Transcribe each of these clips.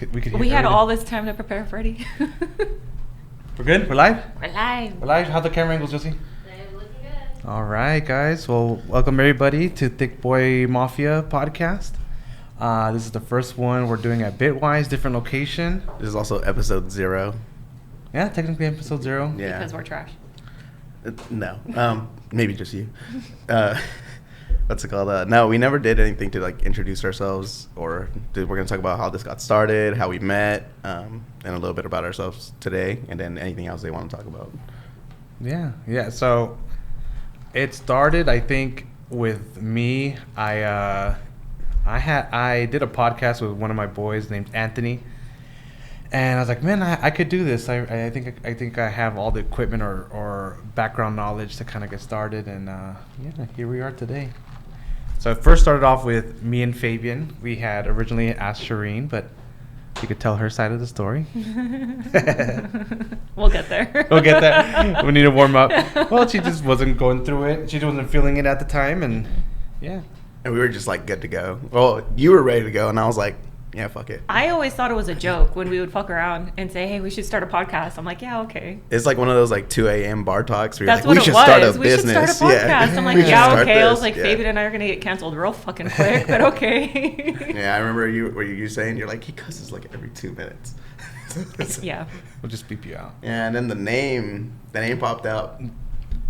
We had all this time to prepare, Freddie. We're good? We're live? We're live. We're live? How's the camera angles, Josie? They're looking good. All right, guys. Well, welcome everybody to Thick Boy Mafia podcast. This is the first one we're doing at Bitwise, different location. This is also episode 0. Yeah, technically episode 0. Yeah. Because we're trash. No. Maybe just you. What's it called? No, we never did anything to like introduce ourselves, or we're going to talk about how this got started, how we met, and a little bit about ourselves today, and then anything else they want to talk about. Yeah. So it started, I think, with me. I did a podcast with one of my boys named Anthony, and I was like, man, I could do this. I think I have all the equipment or background knowledge to kind of get started, and here we are today. So it first started off with me and Fabian. We had originally asked Shireen, but you could tell her side of the story. We'll get there. We'll get there. We need to warm up. Well, she just wasn't going through it. She wasn't feeling it at the time, and yeah. And we were just like good to go. Well, you were ready to go, and I was like, yeah, fuck it. I always thought it was a joke when we would fuck around and say, hey, we should start a podcast. I'm like, yeah, okay. It's like one of those like 2 a.m. bar talks where you're That's like, what we it should start was. a We business. should start a podcast. Yeah. I'm like, We should yeah, start okay. I was this. like, Yeah. Fabian and I are going to get canceled real fucking quick, but okay. Yeah, I remember you saying, you're like, he cusses like every 2 minutes. Yeah. We'll just beep you out. Yeah, and then the name popped out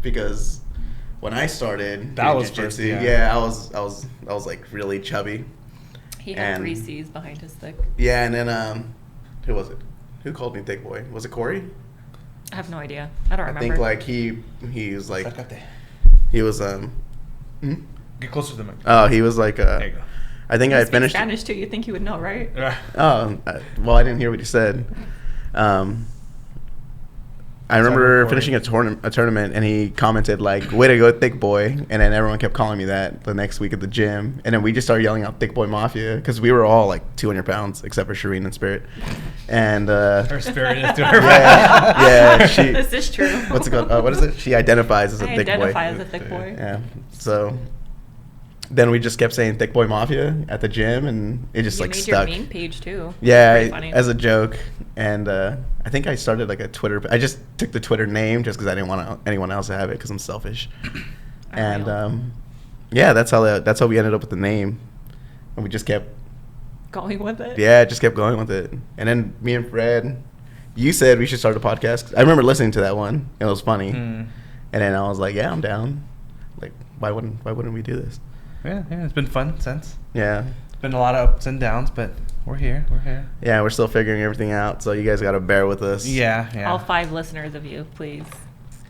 because when I started That doing was jiu-jitsu, first, yeah, I was like really chubby. He had And- 3 C's behind his thick. Yeah, and then who was it? Who called me thick boy? Was it Corey? I have no idea. I don't I remember. think like he was like Sácate. he was Get closer to the mic. oh he was like There you go. I think You I speak finished Spanish too. You think you would know, right? well I didn't hear what he said. I remember finishing a tournament, and he commented like, "Way to go, thick boy!" And then everyone kept calling me that the next week at the gym. And then we just started yelling out "Thick Boy Mafia" because we were all like 200 pounds except for Shireen and Spirit. And Her spirit is to her. yeah, she. This is true. What's it called? What is it? She identifies as a I thick boy. identify as a thick boy. Yeah. So then we just kept saying "Thick Boy Mafia" at the gym, and it just You like made stuck. your meme page too. Yeah, Pretty funny. as a joke. And I think I started like a Twitter. I just took the Twitter name just because I didn't want anyone else to have it because I'm selfish. And yeah, that's how we ended up with the name, and we just kept Going with it. just kept going with it. And then me and Fred, you said we should start a podcast. I remember listening to that one. It was funny. And then I was like, yeah, I'm down. Like, why wouldn't we do this? Yeah, it's been fun since. Yeah. It's been a lot of ups and downs, but we're here. Yeah, we're still figuring everything out, so you guys got to bear with us. Yeah. All 5 listeners of you, please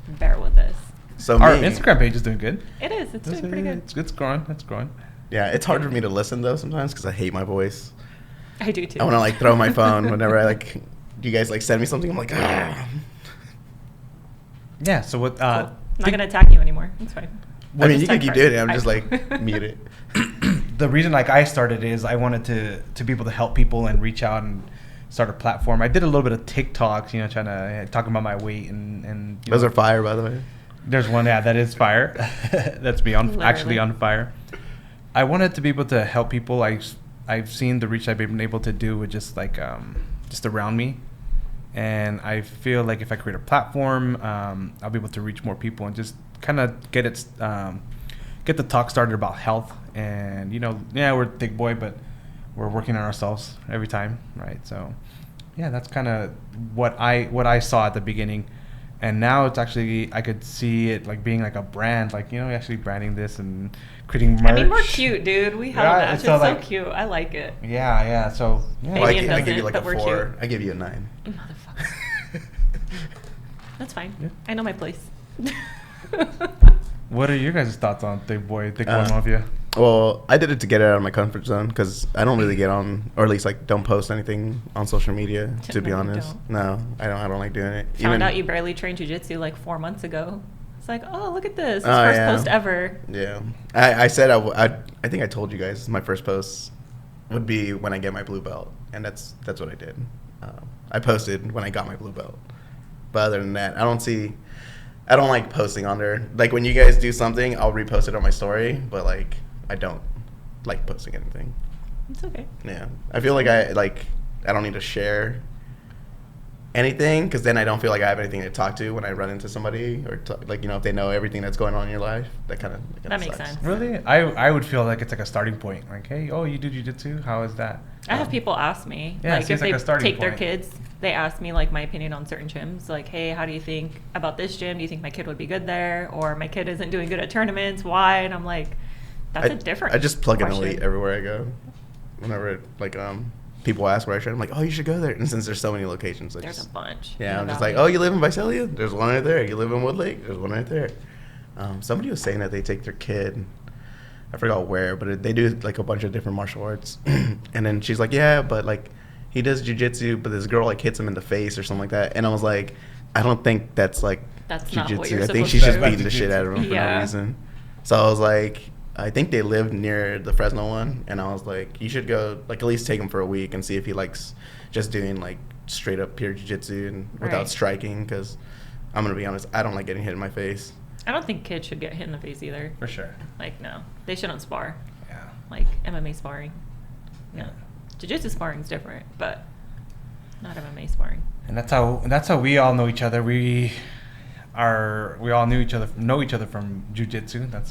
bear with us. So Our me, Instagram page is doing good. It is. It's doing pretty good. It's growing. It's growing. yeah, it's hard for me to listen though sometimes because I hate my voice. I do too. I want to like throw my phone whenever I like. You guys like send me something. I'm like, ah. Yeah. So what? Cool. I'm not gonna attack you anymore. It's fine. I mean, you Just can keep type doing it. I'm first. just like mute it. The reason like I started is I wanted to be able to help people and reach out and start a platform. I did a little bit of TikToks, trying to talking about my weight and Those are fire, by the way. There's one, that is fire. That's me actually Literally. on fire. I wanted to be able to help people. I've seen the reach I've been able to do with just like just around me, and I feel like if I create a platform, I'll be able to reach more people and just kind of get the talk started about health. And we're thick boy, but we're working on ourselves every time, right? So yeah, that's kind of what I saw at the beginning. And now it's actually, I could see it like being like a brand, like, actually branding this and creating merch. I mean, we're cute, dude. We have Yeah, a match. It's so, so like- cute. I like it. Yeah. So, yeah. Maybe Well, it I give you doesn't, like a but we're 4. cute. I give you a 9. You motherfucker. That's fine. Yeah. I know my place. What are your guys' thoughts on Thick Boy Uh, Mafia? Well, I did it to get out of my comfort zone because I don't really get on, or at least like don't post anything on social media. To be No, you honest, don't. no, I don't like doing it. Found out you barely trained jiu-jitsu like 4 months ago. It's like, oh, look at this. His Oh, first yeah. post ever. Yeah, I said I think I told you guys my first post would be when I get my blue belt, and that's what I did. I posted when I got my blue belt, but other than that, I don't like posting on there. Like when you guys do something, I'll repost it on my story, but like I don't like posting anything. It's okay. Yeah, I feel like I don't need to share anything, because then I don't feel like I have anything to talk to when I run into somebody, or like, you know, if they know everything that's going on in your life. That makes sucks. sense. Really? I would feel like it's like a starting point. Like, hey, oh, you do jiu-jitsu? How is that? I have people ask me, Yeah, it like, if seems like they a starting take their point. kids, they ask me, like, my opinion on certain gyms. Like, hey, how do you think about this gym? Do you think my kid would be good there? Or my kid isn't doing good at tournaments. Why? And I'm like, that's a different I just plug in question. Elite everywhere I go. Whenever, like, people ask where I train, I'm like, oh, you should go there. And since there's so many locations, There's a bunch. yeah, in I'm the just like, valley. oh, you live in Visalia? There's one right there. You live in Woodlake? There's one right there. Somebody was saying that they take their kid, I forgot where, but they do like a bunch of different martial arts. And then she's like, yeah, but like he does jujitsu, but this girl like hits him in the face or something like that. And I was like, I don't think that's like That's not what jujitsu. you're I think supposed she's to just do. beating the shit out of him for Yeah. no reason. So I was like, I think they live near the Fresno one, and I was like, you should go, like, at least take him for a week and see if he likes just doing like straight up pure jiu-jitsu and without Right. striking, because I'm gonna be honest, I don't like getting hit in my face. I don't think kids should get hit in the face either. For sure. Like, no. They shouldn't spar. Yeah. Like, MMA sparring. No. Yeah. Jiu-jitsu sparring is different, but not MMA sparring. And that's how we all know each other. We all know each other from jiu-jitsu. That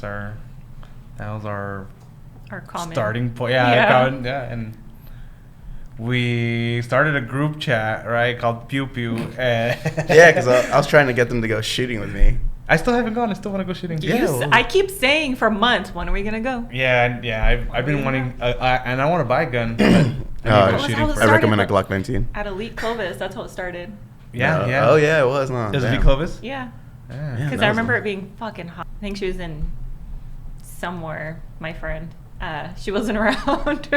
was our Our common starting point. Yeah. And we started a group chat, right, called Pew Pew. Yeah, because I was trying to get them to go shooting with me. I still haven't gone. I still want to go shooting. Yeah. well- I keep saying for months, when are we gonna go? Yeah. I've been wanting, and I want to buy a gun. But I need to go That's shooting how it first. I recommend a started. Glock 19. At Elite Clovis, that's how it started. Yeah. Oh yeah, it was. No, It was damn. V Clovis. Yeah. Yeah. Yeah. Because that I was remember a- it being fucking hot. I think she was in somewhere, my friend. She wasn't around.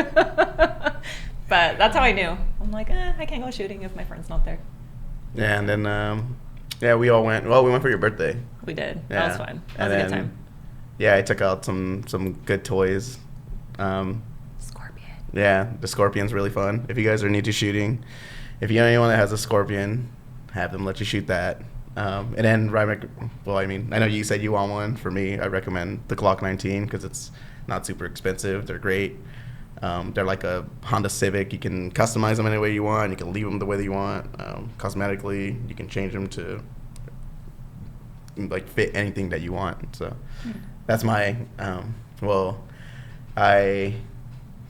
But that's how I knew. I'm like, I can't go shooting if my friend's not there. Yeah, and then yeah, we all went. Well, we went for your birthday. We did. Yeah. That was fun. That was And a good then, time. Yeah, I took out some good toys. Scorpion. Yeah, the Scorpion's really fun. If you guys are new to shooting, if you know anyone that has a Scorpion, have them let you shoot that. And then, well, I mean, I know you said you want one. For me, I recommend the Glock 19 because it's not super expensive. They're great. They're like a Honda Civic. You can customize them any way you want. You can leave them the way that you want. Cosmetically, you can change them to like fit anything that you want. So that's my I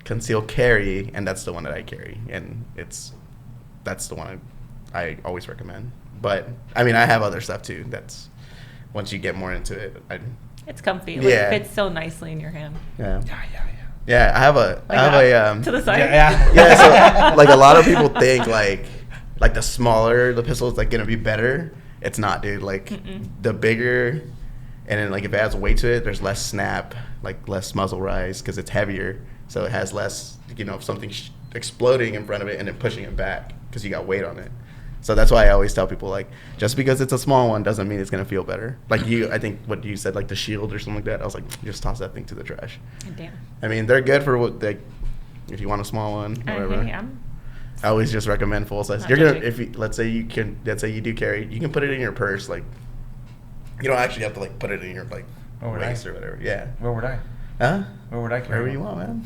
conceal carry, and that's the one that I carry, and that's the one I always recommend. But I mean, I have other stuff too. That's once you get more into it. It's comfy. Like, Yeah. It fits so nicely in your hand. Yeah. Yeah. I have a To the side. Yeah. yeah. So like a lot of people think like the smaller the pistol is like gonna be better. It's not, dude. Like the bigger, and then like if it adds weight to it, there's less snap, like less muzzle rise because it's heavier, so it has less, of something exploding in front of it and then pushing it back because you got weight on it. So that's why I always tell people, like, just because it's a small one doesn't mean it's gonna feel better. Like I think what you said, like the Shield or something like that. I was like, just toss that thing to the trash. Damn. I mean, they're good for what they. If you want a small one, whatever. I always just recommend full size. Not You're gonna, judging. if you, let's say you do carry, you can put it in your purse. Like, you don't actually have to like put it in your like Oh, would I? waist or whatever. Yeah. Where would I? Huh? Where would I carry? Wherever you want, man.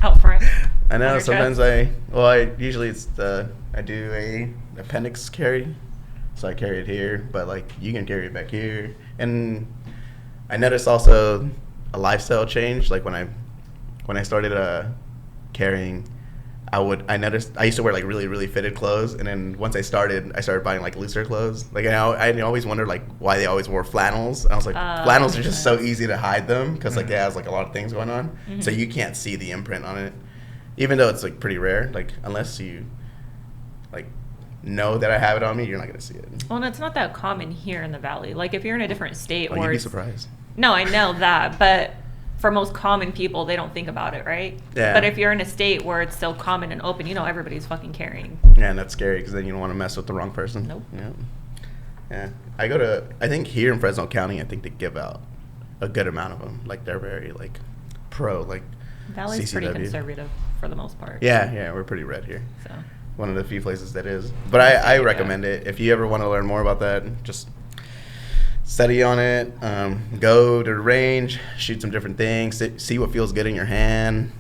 Out front. I know. On your Sometimes chest? I usually I do a appendix carry, so I carry it here. But like you can carry it back here, and I noticed also a lifestyle change. Like when I started carrying, I noticed I used to wear like really really fitted clothes, and then once I started buying like looser clothes. Like I always wondered like why they always wore flannels. I was like, flannels are just so easy to hide them because like it has like a lot of things going on, so you can't see the imprint on it, even though it's like pretty rare. Like unless you like know that I have it on me, you're not gonna see it. Well, and it's not that common here in the valley. Like if you're in a different state, Oh, or you'd be surprised. No, I know that, but for most common people, they don't think about it, right? Yeah. But if you're in a state where it's so common and open, everybody's fucking carrying. Yeah, and that's scary because then you don't want to mess with the wrong person. Nope. Yeah. I think here in Fresno County, I think they give out a good amount of them. Like they're very like pro, like Valley's pretty CCW. conservative for the most part. Yeah, we're pretty red here. So One of the few places that is. But I recommend it. If you ever want to learn more about that, just study on it. Go to the range, shoot some different things, see what feels good in your hand.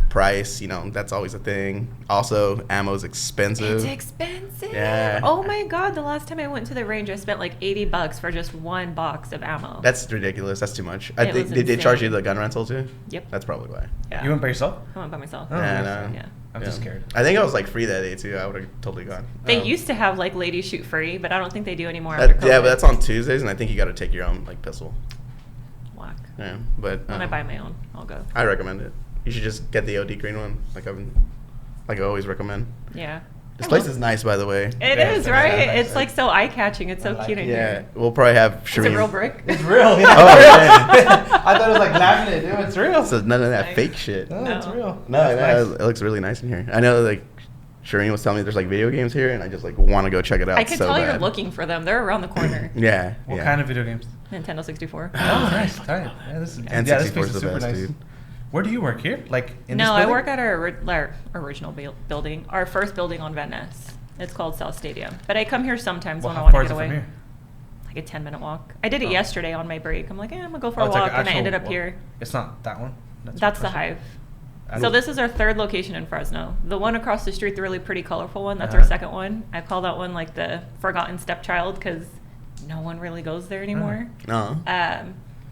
price, that's always a thing. Also, ammo's expensive. It's expensive. Yeah. Oh my god, the last time I went to the range, I spent like $80 for just one box of ammo. That's ridiculous. That's too much. I It think was did they charge you insane. the gun rental too? Yep. That's probably why. Yeah. You went by yourself? I went by myself. Oh, Yeah, nice. no. Yeah. I'm just scared. I think I was like free that day too. I would have totally gone. They used to have like ladies shoot free, but I don't think they do anymore. That, after yeah, COVID. but that's on Tuesdays, and I think you got to take your own like pistol. Whack. Yeah, but When I buy my own, I'll go. I recommend it. You should just get the OD green one, like I always recommend. Yeah. This place is nice, by the way. It Yeah, is, it's right? nice. It's like so eye-catching. It's so I like cute it. in Yeah, here. we'll probably have It's Shireen. a real brick. It's real, yeah. Oh, I thought it was like laminate, dude. It's real. So none of that Nice. fake shit. No, No, it's real. no, That's nice. it looks really nice in here. I know, like Shireen was telling me there's like video games here, and I just like want to go check it out. I can so tell bad. you're looking for them. They're around the corner. Yeah. What yeah. kind of video games? Nintendo 64. Oh, nice. Tight. Yeah, this is, And yeah, this 64 place is is the super best, nice. dude. Where do you work here? Like in this No, I building? work at our original building, our first building on Van Ness. It's called South Stadium. But I come here sometimes Well, when I how want far to is get it from away. here? Like a 10-minute walk. I did it Oh. yesterday on my break. I'm like, I'm gonna go for Oh, a it's like walk, an and I actual ended up walk. here. It's not that one. That's the Hive. I So don't- this is our third location in Fresno. The one across the street, the really pretty, colorful one, that's Uh-huh. our second one. I call that one like the forgotten stepchild because no one really goes there anymore. No.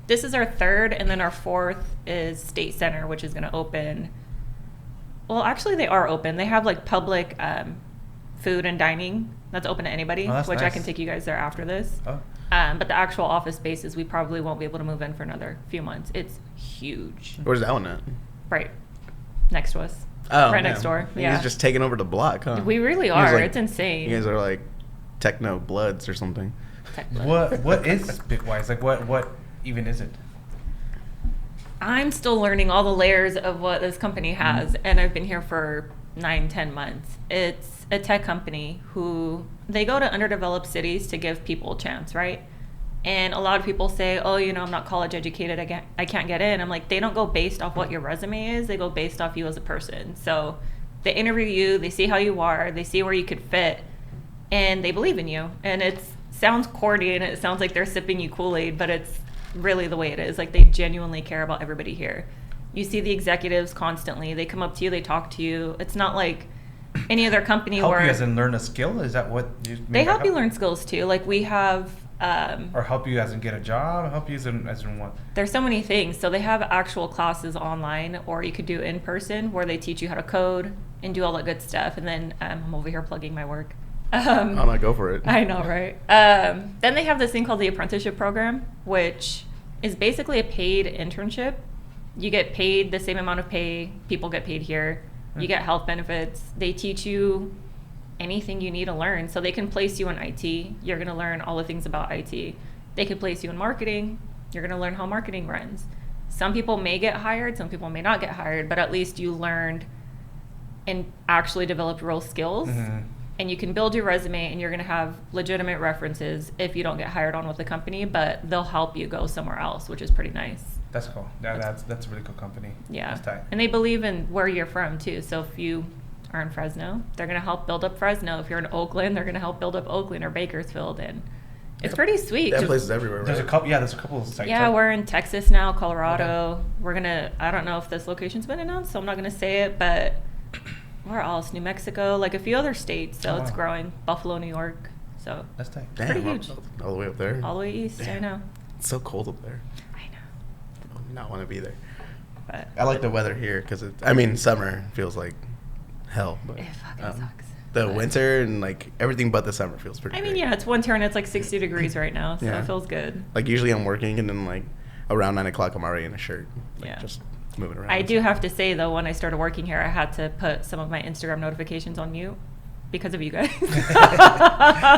This is our third, and then our fourth is State Center, which is going to open. Well, actually, they are open. They have like public food and dining that's open to anybody, Oh, that's which I nice. can take you guys there after this. Oh. But the actual office spaces, we probably won't be able to move in for another few months. It's huge. Where's that one at? Right next to us. Oh, right man. next door. You Yeah. guys just taking over the block, huh? We really You guys are. like- It's insane. You guys are like techno bloods or something. Tech blood. What is Bitwise? Like what even is it? I'm still learning all the layers of what this company has, and I've been here for 9-10 months. It's a tech company who they go to underdeveloped cities to give people a chance, right? And a lot of people say, oh, I'm not college educated, I can't get in. I'm like, they don't go based off what your resume is, they go based off you as a person. So they interview you, they see how you are, they see where you could fit, and they believe in you. And it sounds corny and it sounds like they're sipping you Kool-Aid, but it's really the way it is. Like, they genuinely care about everybody here. You see the executives constantly, they come up to you, they talk to you. It's not like any other company Help where you as in learn a skill? Is that what you mean they by help you learn skills too. Like, we have Or help you as in get a job? Help you as in what? there's so many things. So they have actual classes online, or you could do in person where they teach you how to code and do all that good stuff. And then I'm over here plugging my work. I'll not go for it. I know, right? Then they have this thing called the apprenticeship program, which is basically a paid internship. You get paid the same amount of pay people get paid here. You get health benefits. They teach you anything you need to learn. So they can place you in IT. You're going to learn all the things about IT. They could place you in marketing. You're going to learn how marketing runs. Some people may get hired. Some people may not get hired. But at least you learned and actually developed real skills. Mm-hmm. And you can build your resume, and you're going to have legitimate references if you don't get hired on with the company, but they'll help you go somewhere else, which is pretty nice. That's cool. That's a really cool company. Yeah. That's tight. And they believe in where you're from too. So if you are in Fresno, they're going to help build up Fresno. If you're in Oakland, they're going to help build up Oakland or Bakersfield. And it's pretty sweet. That place is everywhere, right? There's a couple. Yeah, there's a couple of sites. Yeah, right? we're in Texas now, Colorado. We're going to, I don't know if this location's been announced, so I'm not going to say it, but where else? New Mexico, like a few other states. So Oh, it's wow. growing. Buffalo, New York. So That's tight. Damn, pretty huge. all the way up there. all the way east. I Damn. know. It's so cold up there. I know. I do not want to be there. But I like the weather here because summer feels like hell. But, it fucking sucks. The But- winter and like everything but the summer feels pretty I mean, great. yeah, it's winter and it's like 60 degrees right now, so Yeah. it feels good. Like usually I'm working and then like around 9 o'clock I'm already in a shirt. Like, Yeah. just moving around. I do have to say, though, when I started working here, I had to put some of my Instagram notifications on mute because of you guys.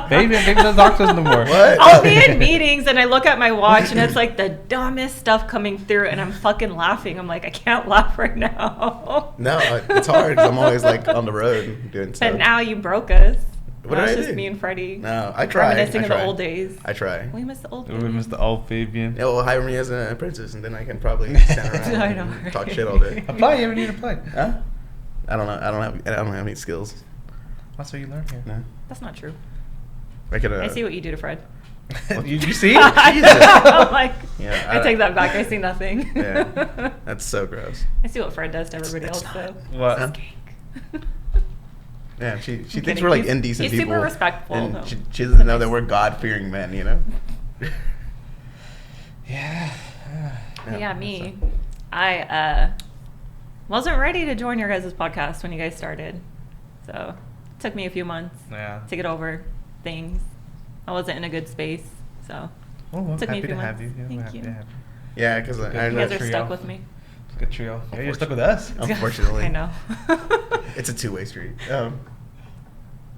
Maybe the doctors no more. What? I'll be in meetings and I look at my watch and it's like the dumbest stuff coming through and I'm fucking laughing. I'm like, I can't laugh right now. No, it's hard 'cause I'm always like on the road doing stuff. But now you broke us. What Now did it's I just do? me and Freddie. No, I try. Reminiscing I of try. the old days. I try. We miss the old We days. missed the old Fabian. Yeah, well, hire me as an apprentice, and then I can probably stand around I know, and right? talk shit all day. Apply. You ever need to apply? Huh? I don't know. I don't have any skills. That's what you learn here. No. That's not true. I could. I see what you do to Fred. You see? I'm like, Yeah, I take that back. I see nothing. Yeah, that's so gross. I see what Fred does to everybody else, though. What? Huh? Skank. Yeah, she thinks kidding. we're like He's- indecent he's people. super respectful, and though. she doesn't know that we're God-fearing men, you know. Yeah. Yeah, me. I wasn't ready to join your guys' podcast when you guys started. So it took me a few months Yeah. to get over things. I wasn't in a good space. So Oh, well, took me a happy few to have months. you. Yeah, Thank happy you. to have you. Yeah, because Good. I You know guys are trio. stuck with me. It's a good trio. Yeah, you're stuck with us. Unfortunately. I know. it's a two-way street.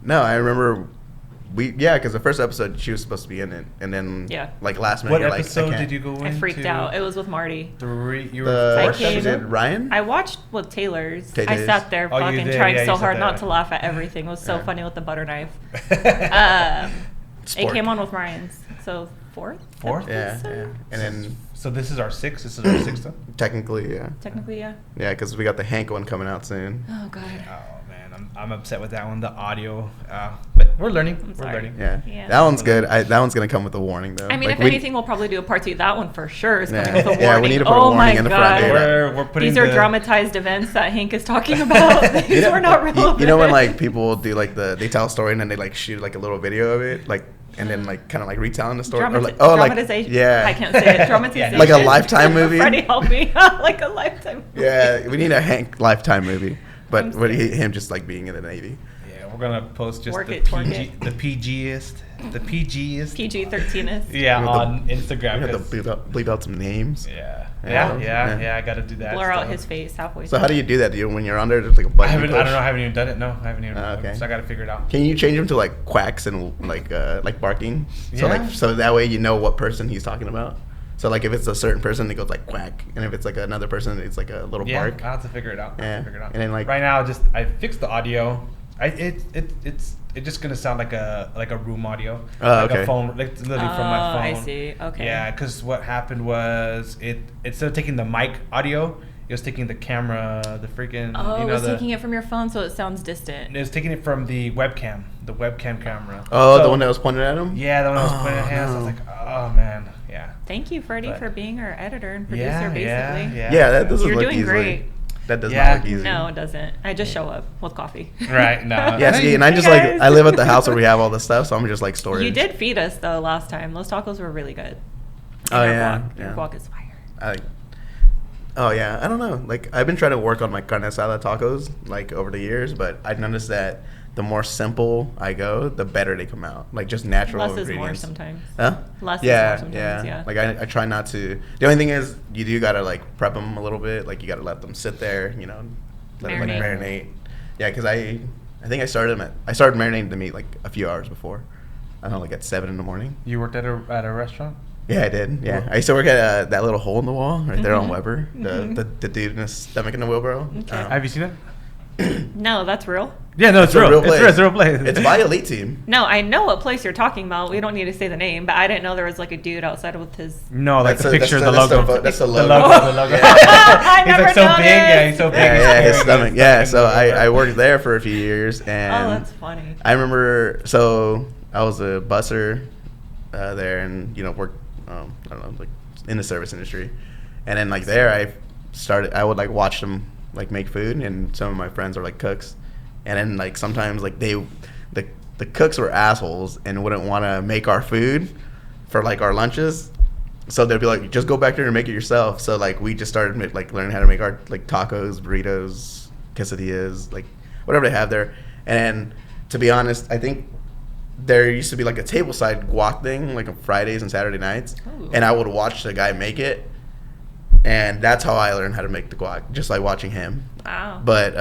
No, I remember because the first episode she was supposed to be in it, and then Yeah. like last minute, What you're like, episode I can't. did you go into? I freaked out. It was with Marty. You The were I fourth came- was episode? it Ryan? I watched with Taylor's. Okay, I Taylor's. sat there Oh, you fucking did, trying yeah, so you said hard not that. to laugh at everything. It was so Yeah. funny with the butter knife. It Spork. came on with Ryan's. So fourth? Fourth? Yeah, episode? yeah, and then So this is our sixth. This is our sixth one? technically, yeah, Technically, yeah. yeah, because we got the Hank one coming out soon. Oh, God. Oh man, I'm upset with that one. The audio, but we're learning. I'm We're sorry. learning. Yeah. Yeah. That one's good. That one's gonna come with a warning though. I mean, Like, if anything, we'll probably do a part two. That one for sure is coming Yeah. with a warning. Yeah, we need to put a oh warning my in the God. front end. We're putting These are the- dramatized events that Hank is talking about. These You know- were not real You know when events. like people do like they tell a story and then they like shoot like a little video of it, like, and then like kind of like retelling the story, or like dramatization. yeah, I can't say it. Dramatization. Like a Lifetime movie? Freddie, help me. Like a Lifetime movie. yeah. We need a Hank Lifetime movie, but I'm with scared. him just like being in the Navy. Yeah, we're gonna post just Work the it, twerk PG, it. the PGest. PG-13ist. Yeah, We have on to- Instagram. We have to 'cause- bleep out some names. Yeah. Yeah. Yeah. I gotta do that. Blur out stuff. his face halfway. So how do you do that? Do you when you're under there's like a I button? you haven't. I don't push? know. I haven't even done it. No, I haven't even. Okay. So I gotta figure it out. Can you change him to like quacks and like barking? So Yeah. so that way you know what person he's talking about. So like if it's a certain person, it goes like quack, and if it's like another person, it's like a little Yeah, bark. I'll have to figure it out. Yeah. Figure it out. And then, like- right now, I fixed the audio. It's just gonna sound like a room audio. Oh, like okay. a phone, like literally from my phone. I see. Okay. Yeah, because what happened was it instead of taking the mic audio, it was taking the camera, the freaking. Oh, you know, it was taking it from your phone, so it sounds distant. It was taking it from the webcam camera. Oh, So- the one that was pointed at him. Yeah, the one that was pointing at Oh, hands. I was no. like, oh man, yeah. Thank you, Freddie, But- for being our editor and producer, Yeah, basically. Yeah, that doesn't You're look doing easy. great. That does Yeah. not look easy. No, it doesn't. I just show up with coffee. Right, no. Yeah, see, and I just Hey, guys. I live at the house where we have all this stuff, so I'm just like storage. You did feed us though last time. Those tacos were really good. Oh, And yeah, Your yeah. guac is fire. Oh yeah, I don't know. Like I've been trying to work on my carne asada tacos like over the years, but I noticed that the more simple I go, the better they come out. Like just natural Less is more ingredients. sometimes. Huh? Less is yeah, more sometimes, yeah. Like I try not to. The only thing is you do gotta like prep them a little bit. Like you gotta let them sit there. You know, let them like Marinate. marinate. Yeah, because I think I started marinating the meat like a few hours before. I don't know, like at 7 in the morning. You worked at a restaurant? Yeah, I did. Yeah, I used to work at that little hole in the wall right there on Mhm. Weber. Mhm. The dude in his stomach in the wheelbarrow. Okay. Have you seen it? No, that's real. Yeah, no, it's a real. real It's place. real. It's a real place. It's by Elite Team. No, I know what place you're talking about. We don't need to say the name, but I didn't know there was like a dude outside with his. No, like That's the the- picture, that's the the- logo. that's the The logo. logo. The logo. Yeah. I He's never like so big. noticed. Yeah, he's so big. Yeah, he's yeah, his carrying stomach. his Yeah, fucking so logo. I worked there for a few years, and Oh, that's funny. I remember. So I was a busser there, and worked. I don't know, like in the service industry, and then like there, I would like watch them like make food, and some of my friends are like cooks, and then like sometimes like the cooks were assholes and wouldn't want to make our food for like our lunches. So they'd be like, just go back there and make it yourself. So like we just started like learning how to make our like tacos, burritos, quesadillas, like whatever they have there. And to be honest, I think there used to be like a tableside guac thing like on Fridays and Saturday nights. Ooh. And I would watch the guy make it. And that's how I learned how to make the guac, just like watching him. Wow. But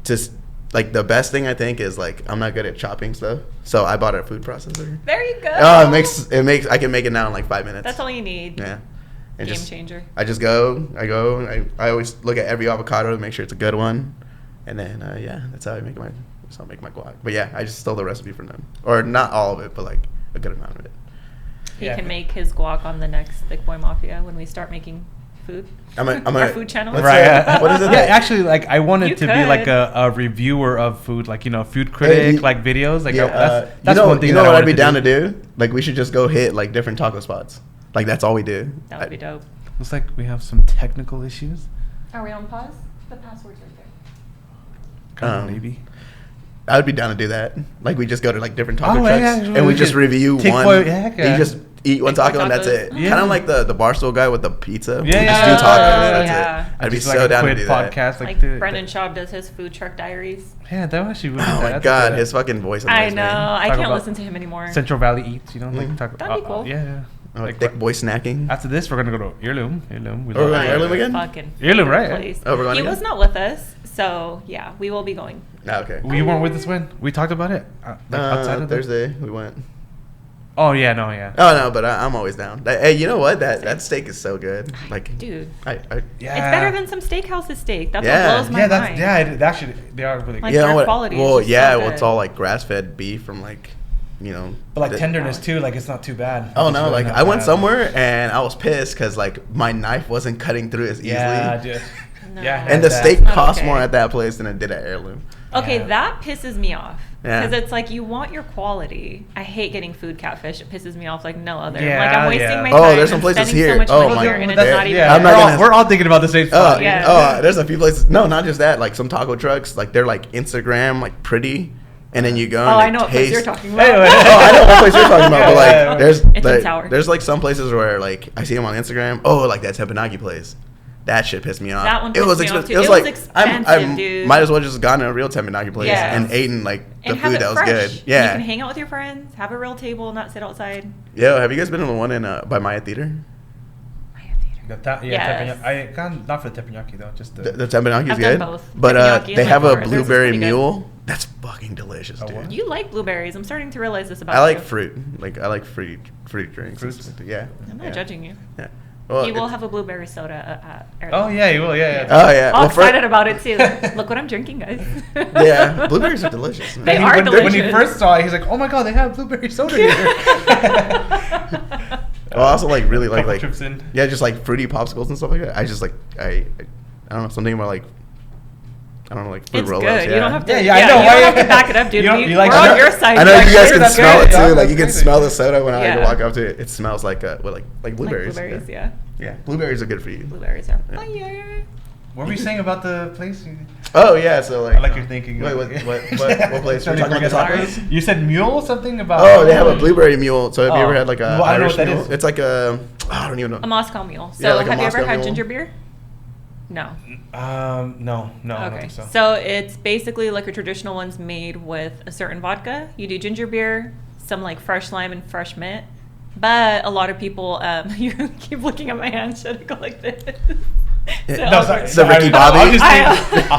just like the best thing I think is like I'm not good at chopping stuff. So I bought a food processor. There you go. Oh, it makes I can make it now in like 5 minutes. That's all you need. Yeah. And Game just, changer. I just go. I always look at every avocado to make sure it's a good one, and then yeah, that's how I make my guac. But yeah, I just stole the recipe from them, or not all of it, but like a good amount of it. He Yeah, can but- make his guac on the next Thick Boy Mafia when we start making food. I'm Our food channel. What's Right. that? What is it? Yeah, actually, like I wanted You to be like could. a reviewer of food, like food critic, you- like videos. Like Yeah, that's one thing. You know that what I I'd be wanted down to do? Like we should just go hit like different taco spots. Like that's all we do. That would be dope. Looks like we have some technical issues. Are we on pause? The password's right there. Come on, Um, maybe. I would be down to do that. Like we just go to like different taco Oh, trucks yeah, and we just review take one. one- yeah, heck yeah. You just eat one Take more taco and that's tacos. it. Yeah. Kind of like the Barstool guy with the pizza. We Yeah, just yeah, do tacos. yeah, That's yeah. it. I'd be Just so like a down to quick do that. podcast, Like the- Brendan Schaub does his food truck diaries. Yeah, that was actually really. Oh my that's god, good. his fucking voice. I annoys know. me. I Talk can't about listen to him anymore. Central Valley Eats, like Mhm. talk. That'd be cool. Yeah. Oh, Like, thick boy snacking. after this, we're gonna go to Earloom. We Oh, we're love going that. to Heirloom again? Fucking Heirloom, right? place. Oh, we're going He again? was not with us, so yeah, we will be going. Ah, okay. You weren't with us when we talked about it. Like outside of Thursday we went. Oh yeah, no, yeah. Oh no, but I'm always down. Hey, you know what? That steak is so good. Like, Dude, I Yeah. it's better than some steakhouse's steak. That's Yeah. what blows my Yeah, mind. it actually they are really Like, good. you their know what? quality is Well, just so yeah, good. it's all like grass-fed beef from like, But like the- tenderness too, like it's not too bad. Oh It's no! really Like not I went bad. somewhere and I was pissed because like my knife wasn't cutting through as easily. Yeah, dude. No. Yeah, And the that. steak Not cost okay. more at that place than it did at Heirloom. Okay, Yeah. that pisses me off. Yeah. Because it's like you want your quality. I hate getting food catfish. It pisses me off like no other. Yeah, like I'm wasting yeah. my Oh, time. there's some and places spending here. So much Oh money my here, and it's God. not even. Yeah, I'm we're, not all, gonna- we're all thinking about the same Oh, spot. Yeah. there's a few places. No, not just that. Like some taco trucks, like they're like Instagram, like pretty, and then you go. Oh, and I it know what place you're tastes- talking about. Anyway. Oh, I know what place you're talking about, but Yeah. like there's It's in Tower. there's like some places where like I see them on Instagram. Oh, like that teppanyaki place. That shit pissed me off. That one it was pissed me off, expensive. too. It was It was like expensive, dude. might as well just gone to a real teppanyaki place Yes. and eaten like the And have food it that was fresh. good. You Yeah. can hang out with your friends, have a real table, not sit outside. Yo, have you guys been to the one in by Maya Theater? Maya Theater. Yes. I gone not for the teppanyaki though, just The teppanyaki is I've done good, both. but Teppanyaki they and have like a Theirs is blueberry pretty good. mule. That's fucking delicious, Oh, dude. what? You like blueberries. I'm starting to realize this about I like you. fruit. Like I like fruit drinks. and Fruits? stuff. Yeah. I'm not yeah. judging you. Yeah. Well, You will it's- have a blueberry soda at Oh yeah, you will. Yeah, yeah. Oh yeah. All Well, fir- excited about it too. Look what I'm drinking, guys. Yeah, blueberries are delicious. Man. They When are when he delicious. first saw it, he's like, "Oh my god, they have blueberry soda here." Well, I also like really Couple like trips in. yeah, just like fruity popsicles and stuff like that. I just like I don't know, something about like I don't know, like fruit It's roll-ups. good. Yeah. You don't have to. Yeah, I know. You Why- don't have to back it up, dude. You don't- We, you like we're on soda? your side. I know You're you guys like, can "That's smell good." it Yeah, too. Like that's you can crazy. smell the soda when I Yeah. walk up to it. It smells like like blueberries. Like blueberries, yeah. Yeah, blueberries are good for you. Blueberries are Yeah. fire. What were you saying about the place? Oh yeah, so like I like your thinking. Wait, what place? We're Sorry, talking about the sorry. tacos. You said mule something about. Oh, they have a blueberry mule. So have you Oh. ever had like a Well, I know Irish what that mule? is. It's like a I don't even know. A Moscow mule. So Yeah, like a have you ever Moscow had mule. ginger beer? No. No, I don't Okay. think so. So it's basically like a traditional one's made with a certain vodka. You do ginger beer, some like fresh lime and fresh mint. But a lot of people, you keep looking at my hand. Should I go like this? No, sorry. It's the Ricky I Bobby. was just I- thinking-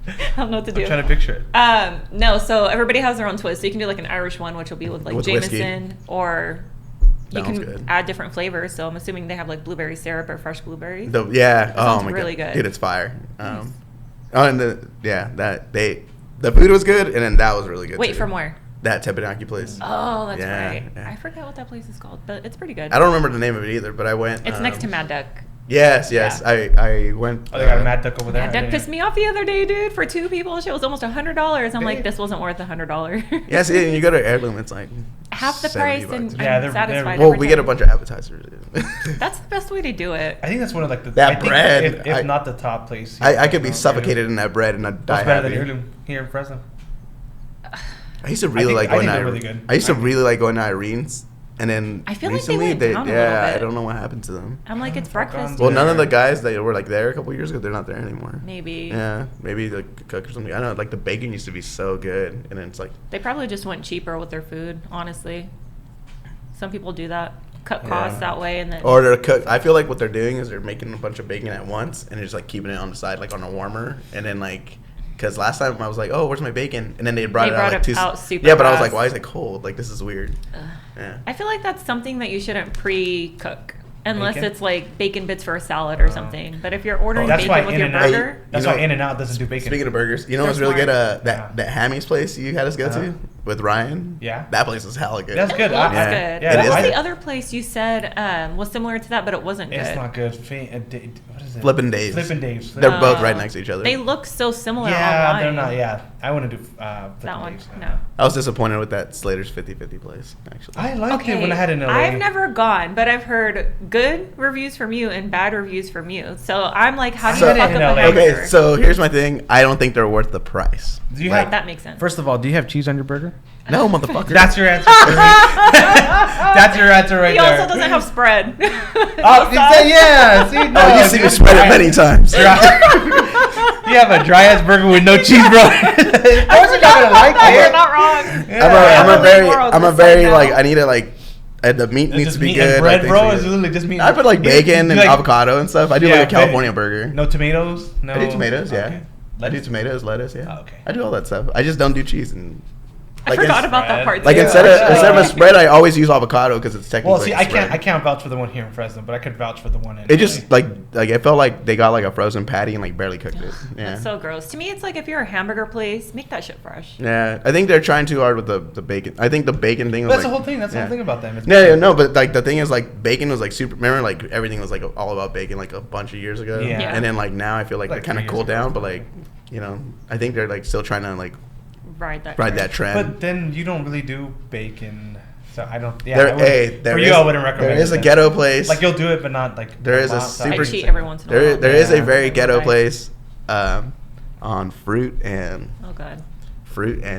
I don't know what to do. I'm trying to picture it. No, so everybody has their own twist. So you can do like an Irish one, which will be with like With whiskey. Jameson, or you Sounds can good. add different flavors. So I'm assuming they have like blueberry syrup or fresh blueberries. Yeah. Oh sounds my really god, good. dude, it's fire. Oh, and the food was good, and then that was really good. Wait, too. from where? That teppanyaki place. Oh, that's Yeah, right. yeah. I forgot what that place is called, but it's pretty good. I don't remember the name of it either, but I went. It's next to Mad Duck. Yes. Yeah. I went. Oh, they got a Mad Duck over there. Mad Duck pissed me off the other day, dude. For two people, it was almost $100. I'm like, Yeah. this wasn't worth $100. Yeah, see, and you go to Heirloom, it's like Half the 70 price, and bucks. I'm Yeah, they're- satisfied. Well, every we get a time. bunch of appetizers. That's the best way to do it. I think that's one of like the That I think bread, If I- not the top place. I could be Heirloom. suffocated in that bread and I'd die What's better than happy. Heirloom here in Fresno? I used to really like I going think to they're really good. I used to really like going to Irene's, and then I feel like they recently went down a little I bit. don't know what happened to them. I'm like, it's Fuck breakfast. on. Well, none of the Yeah. guys that were like there a couple years ago, they're not there anymore. Maybe. Yeah, maybe the cook or something. I don't know. Like the bacon used to be so good, and then it's like They probably just went cheaper with their food, honestly. Some people do that. Cut Yeah. costs that way, and then or they're cook. I feel like what they're doing is they're making a bunch of bacon at once, and they're just like keeping it on the side, like on a warmer, and then like. Because last time I was like, "Oh, where's my bacon?" And then they brought They it brought out like it out super Yeah, but I was fast. like, "Why is it cold? Like this is weird." Yeah. I feel like that's something that you shouldn't pre-cook. Unless Bacon? it's like bacon bits for a salad or something. But if you're ordering That's why bacon with your In-N-Out- burger, That's You know- why In-N-Out doesn't do bacon. Speaking of burgers, you know They're what's really good? smart. That Hammy's place you had us go Uh-huh. to. with Ryan. Yeah. That place is hella good. That's good. It looks Yeah. good. Yeah, What was it is. the other place you said was similar to that, but it wasn't good? It's not good. What is it? Flippin' Dave's. Flippin' Dave's. They're both Oh. right next to each other. They look so similar Yeah, online. they're not. Yeah, I want to do Flippin' That one, Dave's. no. I was disappointed with that Slater's 50/50 place, actually. I liked it when I had it in LA. I've never gone, but I've heard good reviews from you and bad reviews from you. So I'm like, how do you I had fuck it up in a LA. hamburger? Okay, so here's my thing. I don't think they're worth the price. Do you Like, have That makes sense. First of all, do you have cheese on your burger? No, motherfucker. That's your answer. That's your answer right he there. also doesn't have spread. Oh, yeah. See, no, Oh, you see me spread it many times. You have a dry ass burger with no cheese, bro. Of course you're not gonna like You're it. not wrong. I'm a very like I need to like the meat It's needs just to be meat good. and bread, like, bro. things It's like literally just meat. that. I put like bacon You and like- avocado and stuff. I do Yeah, like a California burger. No tomatoes. No. I do tomatoes, yeah. Okay. I do tomatoes, lettuce, yeah. Oh, okay. I do all that stuff. I just don't do cheese and I forgot about that part. like too. instead of a spread, I always use avocado because it's technically. Well, see, like a spread. I can't vouch for the one here in Fresno, but I could vouch for the one in. It just like it felt like they got like a frozen patty and like barely cooked it. Yeah. That's so gross. To me, it's like if you're a hamburger place, make that shit fresh. Yeah, I think they're trying too hard with the bacon. I think the bacon thing. Was That's like, the whole thing. That's the yeah. whole thing about them. It's Yeah, no, but like the thing is like bacon was like super. Remember, like everything was like all about bacon like a bunch of years ago. Yeah. Yeah. And then like now I feel like Like they kind of 3 cooled years ago. down, but like I think they're like still trying to like Ride that. ride train. that trend. But then you don't really do bacon, so I don't. Yeah, There, I wouldn't- hey, there for is- you, I wouldn't recommend. There is it a then. ghetto place. Like you'll do it, but not like. There is a lots of- super- I cheat every once in a while. there is a Yeah. very ghetto Right. place on Fruit and Oh god.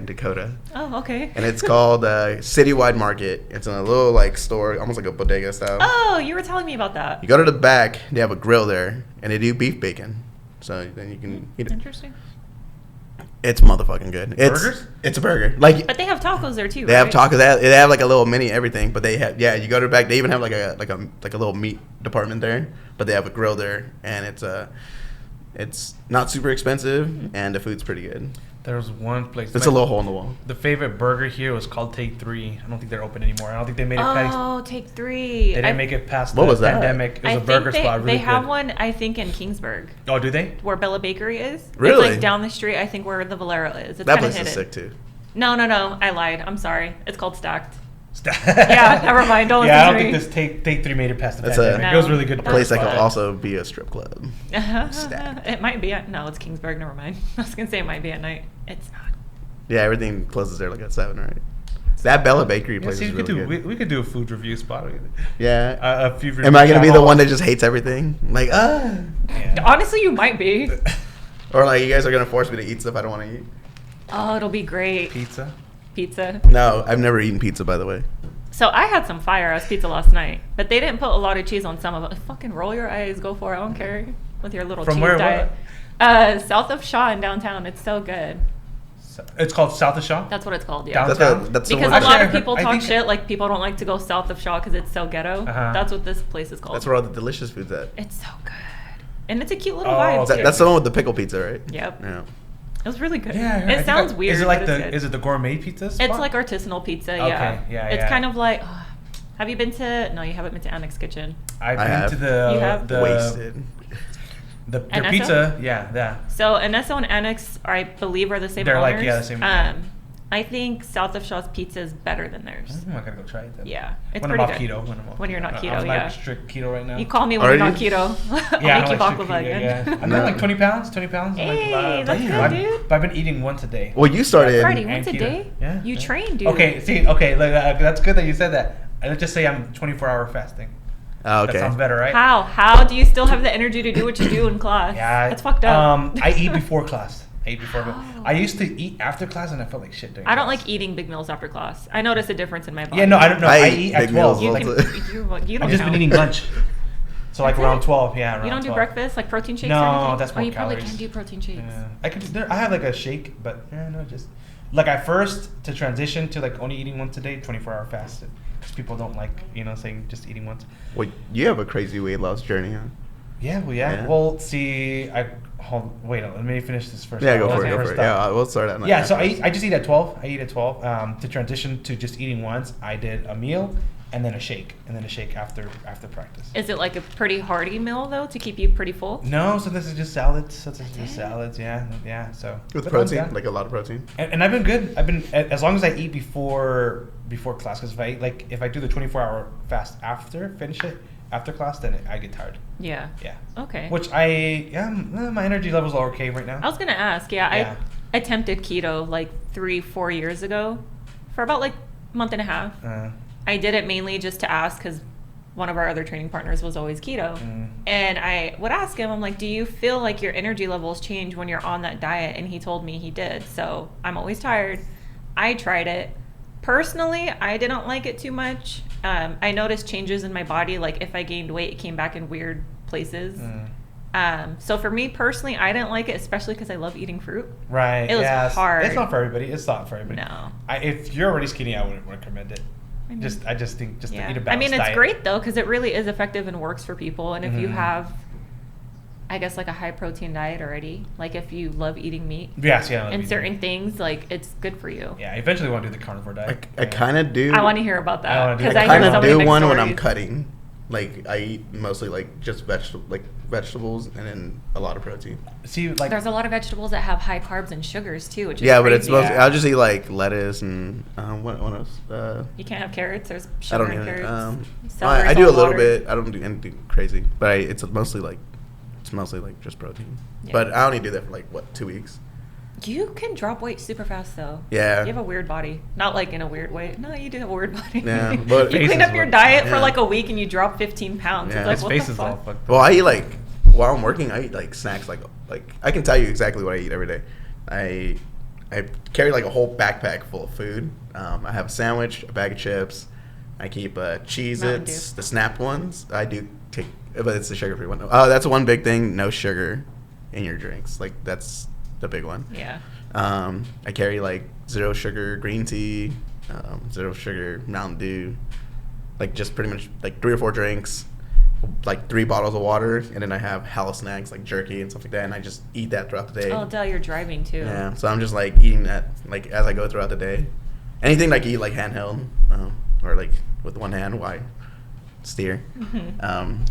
Dakota. Oh okay. And it's called Citywide Market. It's in a little like store, almost like a bodega style. Oh, you were telling me about that. You go to the back, they have a grill there, and they do beef bacon. So then you can eat it. Interesting. It's motherfucking good. Burgers? It's a burger. Like But they have tacos there too. they have right? tacos. They have like a little mini everything. But they have you go to the back. They even have like a little meat department there. But they have a grill there, and it's not super expensive, and the food's pretty good. There was one place. It's a little hole in the wall. The favorite burger here was called Take 3. I don't think they're open anymore. I don't think they made it past. Oh, take 3. They didn't make it past What the was that? pandemic. It was I a think burger they, spot. Really they have good. one, I think, in Kingsburg, Oh, do they? where Bella Bakery is. Really? It's like down the street, I think, where the Valero is. It's That kind of place hidden. is sick too. No, I lied. I'm sorry. It's called Stacked. Yeah, never mind. Don't Yeah, I don't listen think to this Take 3 made it past the That's pandemic. a- It was really good. A place that That's could fun. also be a strip club. Stacked. It might be. No, it's Kingsburg. Never mind. I was gonna say it might be at night. It's not. Yeah, everything closes there like at 7, right? That Bella Bakery Yeah, place see, is we really could do good. we could do a food review spot. Yeah. A few Am I gonna be the channel. one that just hates everything? Like, Yeah. Honestly, you might be. or like you guys are gonna force me to eat stuff I don't want to eat? Oh, it'll be great. Pizza? Pizza. No, I've never eaten pizza, by the way. So I had some fire ass pizza last night, but they didn't put a lot of cheese on some of it. Fucking roll your eyes, go for it. I don't care with your little From cheese where, diet. South of Shaw in downtown. It's so good. It's called South of Shaw? That's what it's called. Yeah. Downtown? That's the Because one. a lot of Actually, people I talk think- shit like people don't like to go south of Shaw because it's so ghetto. Uh-huh. That's what this place is called. That's where all the delicious food's at. It's so good, and it's a cute little Oh, vibe. okay. too. That's the one with the pickle pizza, right? Yep. Yeah. It was really good. Yeah, I it think sounds weird. Is it like but it's good. is it the gourmet pizza spot? It's like artisanal pizza. Okay, Yeah. yeah, It's yeah. kind of like. Have you been to? No, you haven't been to Annex Kitchen. I've I been have. to the You have? Wasted. their Anesso? pizza. Yeah. So Anesso and Annex, I believe, are the same They're owners. like, yeah, the same- I think South of Shaw's pizza is better than theirs. I'm gotta go try it then. Yeah, it's when I'm pretty off good. keto. When I'm off When you're not keto, I'm yeah. like strict keto right now. You call me when Are you're not you? keto. I'll Yeah, make you I'm like strict baklava keto, again. yeah. I'm doing like 20 pounds. 20 pounds. I'm Hey, like, that's good, I've, dude. But I've been eating once a day. Well, you started. Friday, And once a keto. day? Yeah. You yeah. train, dude. Okay, see, okay, that's good that you said that. Let's just say I'm 24-hour fasting. Oh, okay. That sounds better, right? How do you still have the energy to do what you do in class? Yeah, That's fucked up. I eat before class. Oh. I used to eat after class, and I felt like shit during I don't class. like eating big meals after class. I notice a difference in my body. Yeah, no, I don't know. I I eat eat at big 12. meals You all Like, the can. time. You don't I've just count. been eating lunch. So like That's around it? 12, yeah, around You don't do 12. breakfast like protein shakes? No, or anything? that's more you probably calories. can do protein shakes. Yeah. I have like a shake, but no, just like at first to transition to like only eating once a day, 24-hour fast. Because people don't like saying just eating once. Well, you have a crazy weight loss journey, huh? Yeah, Yeah. Well, see, wait, let me finish this first. Yeah, go Let's for it. say Go first for it. up. Yeah, we'll start at 9. Yeah, so I just eat at 12. I eat at 12. To transition to just eating once, I did a meal, and then a shake, after practice. Is it like a pretty hearty meal though to keep you pretty full? No, so this is just salads. Yeah. So With but protein, yeah. like a lot of protein. And I've been good. I've been as long as I eat before class, because if I do the 24-hour fast after finish it after class, then I get tired. Yeah. Yeah. Okay. Which my energy levels are okay right now. I was gonna ask. Yeah, I attempted keto like 3-4 years ago for about like a month and a half. I did it mainly just to ask because one of our other training partners was always keto. And I would ask him, I'm like, do you feel like your energy levels change when you're on that diet? And he told me he did. So I'm always tired. I tried it. Personally, I didn't like it too much. I noticed changes in my body. Like if I gained weight, it came back in weird places. So for me personally, I didn't like it, especially because I love eating fruit. Right. It was hard. It's not for everybody. No. If you're already skinny, I wouldn't recommend it. I just think to eat a balanced I mean, it's diet. great though because it really is effective and works for people. And if you have, I guess, like a high protein diet already, like if you love eating meat, and certain things, like it's good for you. Yeah, eventually want to do the carnivore diet. I kind of do. I want to hear about that because I I kind hear so of many do big one when stories. I'm cutting. Like I eat mostly like just vegetables and then a lot of protein. See, like There's a lot of vegetables that have high carbs and sugars too, which is but crazy. it's mostly I'll just eat like lettuce and what else? You can't have carrots. There's I sugar don't in even. carrots. I Celery's do a all little water. bit. I don't do anything crazy, but it's mostly like just protein. Yeah. But I only do that for like 2 weeks. You can drop weight super fast though. Yeah. You have a weird body. Not like in a weird way. No, you do have a weird body. Yeah, but you clean up your look- diet for yeah. like a week and you drop 15 pounds. Yeah. It's like, his what face the is all fuck? fucked up. Well, I eat like while I'm working. I eat like snacks. Like I can tell you exactly what I eat every day. I carry like a whole backpack full of food. I have a sandwich, a bag of chips. I keep Mountain Cheez-Its, Dew. the Snap ones. I do take, but it's the sugar-free one. Oh, that's one big thing. No sugar in your drinks. Like that's the big one. Yeah. I carry like 0 sugar green tea, 0 sugar Mountain Dew, like just pretty much like 3 or 4 drinks, like 3 bottles of water, and then I have hella snacks like jerky and stuff like that, and I just eat that throughout the day. Oh, Del, you're driving too. Yeah, so I'm just like eating that like as I go throughout the day. Anything like eat like handheld, or like with one hand, why steer.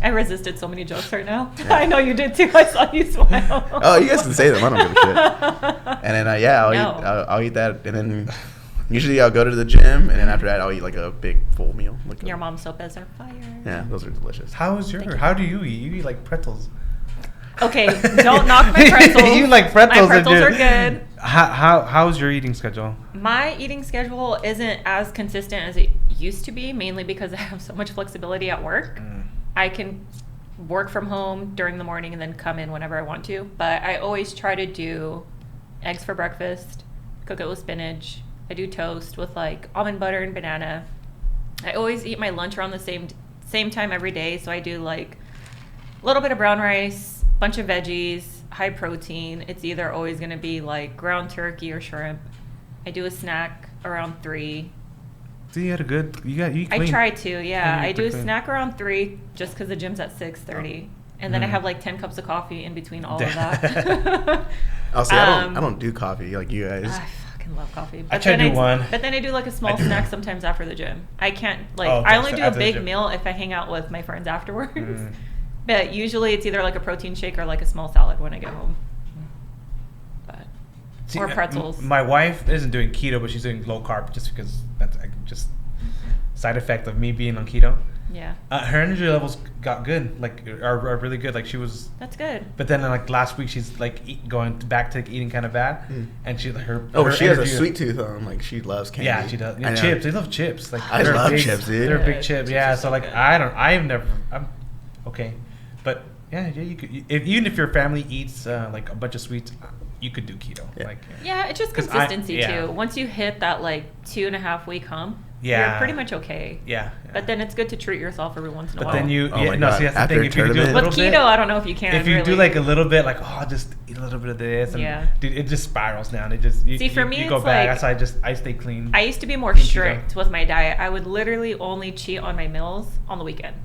I resisted so many jokes right now. I know you did too. I saw you smile. Oh, you guys can say them. I don't give a shit. And then No. I'll eat that, and then usually I'll go to the gym, and then after that I'll eat like a big full meal. Like Your mom's sopes are fire. Yeah, those are delicious. How do you eat? You eat like pretzels. Okay, don't knock my pretzels. You like pretzels. My pretzels are good. How's your eating schedule? My eating schedule isn't as consistent as it used to be, mainly because I have so much flexibility at work. I can work from home during the morning and then come in whenever I want to. But I always try to do eggs for breakfast, cook it with spinach. I do toast with like almond butter and banana. I always eat my lunch around the same time every day. So I do like a little bit of brown rice, bunch of veggies, high protein. It's either always going to be like ground turkey or shrimp. I do a snack around 3. So you had a good. You eat clean. I try to, yeah. you I do a clean. snack around 3 just because the gym's at 6:30, and then I have like 10 cups of coffee in between all of that. I'll say I don't do coffee like you guys. I fucking love coffee. I try to do one. But then I do like a small I do snack one. sometimes after the gym. I can't like Oh, okay, I only so do a after the big gym. meal if I hang out with my friends afterwards. But usually it's either like a protein shake or like a small salad when I get home. But See, or pretzels. My wife isn't doing keto, but she's doing low carb just because that's just side effect of me being on keto. Yeah. Her energy levels got good, like are really good. Like she was. That's good. But then like last week she's like going back to eating kind of bad, and she her. Oh, her she has a energy- sweet tooth on. Like she loves candy. Yeah, she does. I Yeah, know. chips. They love chips. Like I they're love big- chips, dude. They're big Yeah, chips. chips Yeah, are so so like good. I'm okay, but yeah, you could even if your family eats like a bunch of sweets, you could do keto. Yeah. Like Yeah, it's just 'Cause consistency yeah. too. Once you hit that like 2.5 week hump, Yeah. you're pretty much okay. yeah. But then it's good to treat yourself every once in a But while. then you Oh yeah, my no, God. see that's the After thing. a If you do a tournament? little with bit, keto, I don't know if you can. if you really. do like a little bit, like oh, just eat a little bit of this, and Yeah. dude, it just spirals down. It just See, for me, you go it's back. like- That's why I stay clean. I used to be more Clean keto. strict with my diet. I would literally only cheat on my meals on the weekend.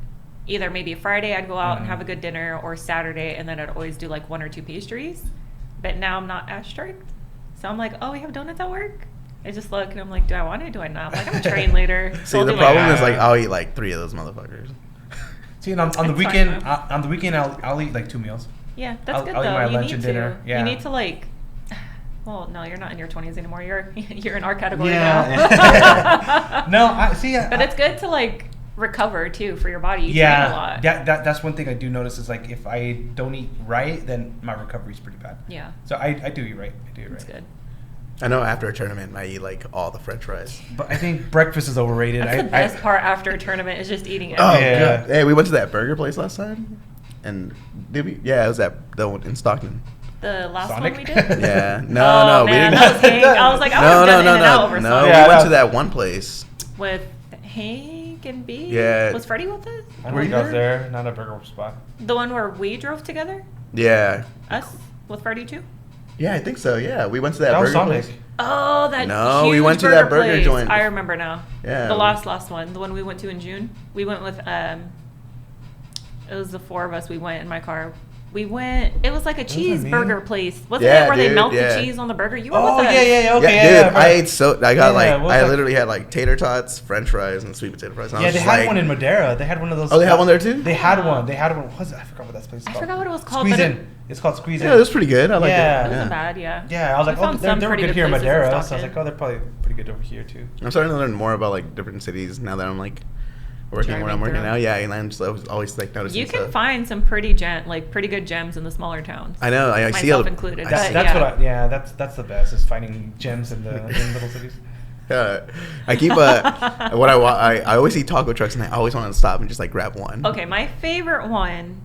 Either maybe Friday I'd go out and have a good dinner, or Saturday, and then I'd always do like 1 or 2 pastries. But now I'm not as strict. So I'm like, oh, we have donuts at work? I just look and I'm like, do I want to? Do I not? I'm like, I'm gonna train later. See, So I'll the do problem my- is like I'll eat like 3 of those motherfuckers. See, and on the It's weekend, fine, I'll eat like 2 meals. Yeah, that's good I'll eat though. my You lunch need and to. dinner. Yeah. You need to like. Well, no, you're not in your 20s anymore. You're in our category Yeah. now. No, I see. But it's good to like recover too for your body. You train a Yeah, lot. that's one thing I do notice is like if I don't eat right, then my recovery is pretty bad. Yeah. So I do eat right. I do eat right. That's good. I know after a tournament, I eat like all the French fries. But I think breakfast is overrated. That's the best part after a tournament is just eating it. Oh, Yeah. God. Hey, we went to that burger place last time, and did we? Yeah, it was the one in Stockton. The last Sonic? one we did? Yeah, Oh, no, we man, didn't. that was Hank. I was like, I would have done In-N-Out over no. Sonic. Yeah, We went that to that one place. With Hank and B? Yeah. Was Freddie with us? I don't Were think you I was there? there. Not a burger spot. The one where we drove together? Yeah, Us? With Freddie too? yeah, I think so. Yeah, we went to that That was burger Sonic. place. Oh, that No, huge we went to that burger place. joint. I remember now. Yeah. The last one. The one we went to in June. We went with, it was the 4 of us. We went in my car. We went, it was like a Wasn't me. cheeseburger place. Wasn't Yeah, it where they dude, melt yeah. the cheese on the burger? You were Oh with us. yeah, okay, Yeah, dude, but- I ate so. I got Yeah, what like, was I that? literally had like tater tots, French fries, and sweet potato fries. And I Yeah, was they just had like, one in Madera. They had one of those. Oh, they had one there too? They had one. They had one. What was it? I forgot what that place is I called. forgot what it was called. Squeeze but in. It's called Squeeze in. Yeah, it was pretty good. I liked Yeah. It it. wasn't Yeah. bad, yeah. Yeah, I was like, We oh, found they some were pretty good good here in places Madera. So I Stockton. was like, oh, they're probably pretty good over here too. I'm starting to learn more about like different cities now that I'm like working where I'm Driving working through. now. Yeah, and I'm just always like noticing You can stuff. find some pretty pretty good gems in the smaller towns. I know. I see. Myself included. I But see- That's yeah. what. That's the best is finding gems in the in little cities. I keep I always see taco trucks and I always want to stop and just like grab one. Okay, my favorite one.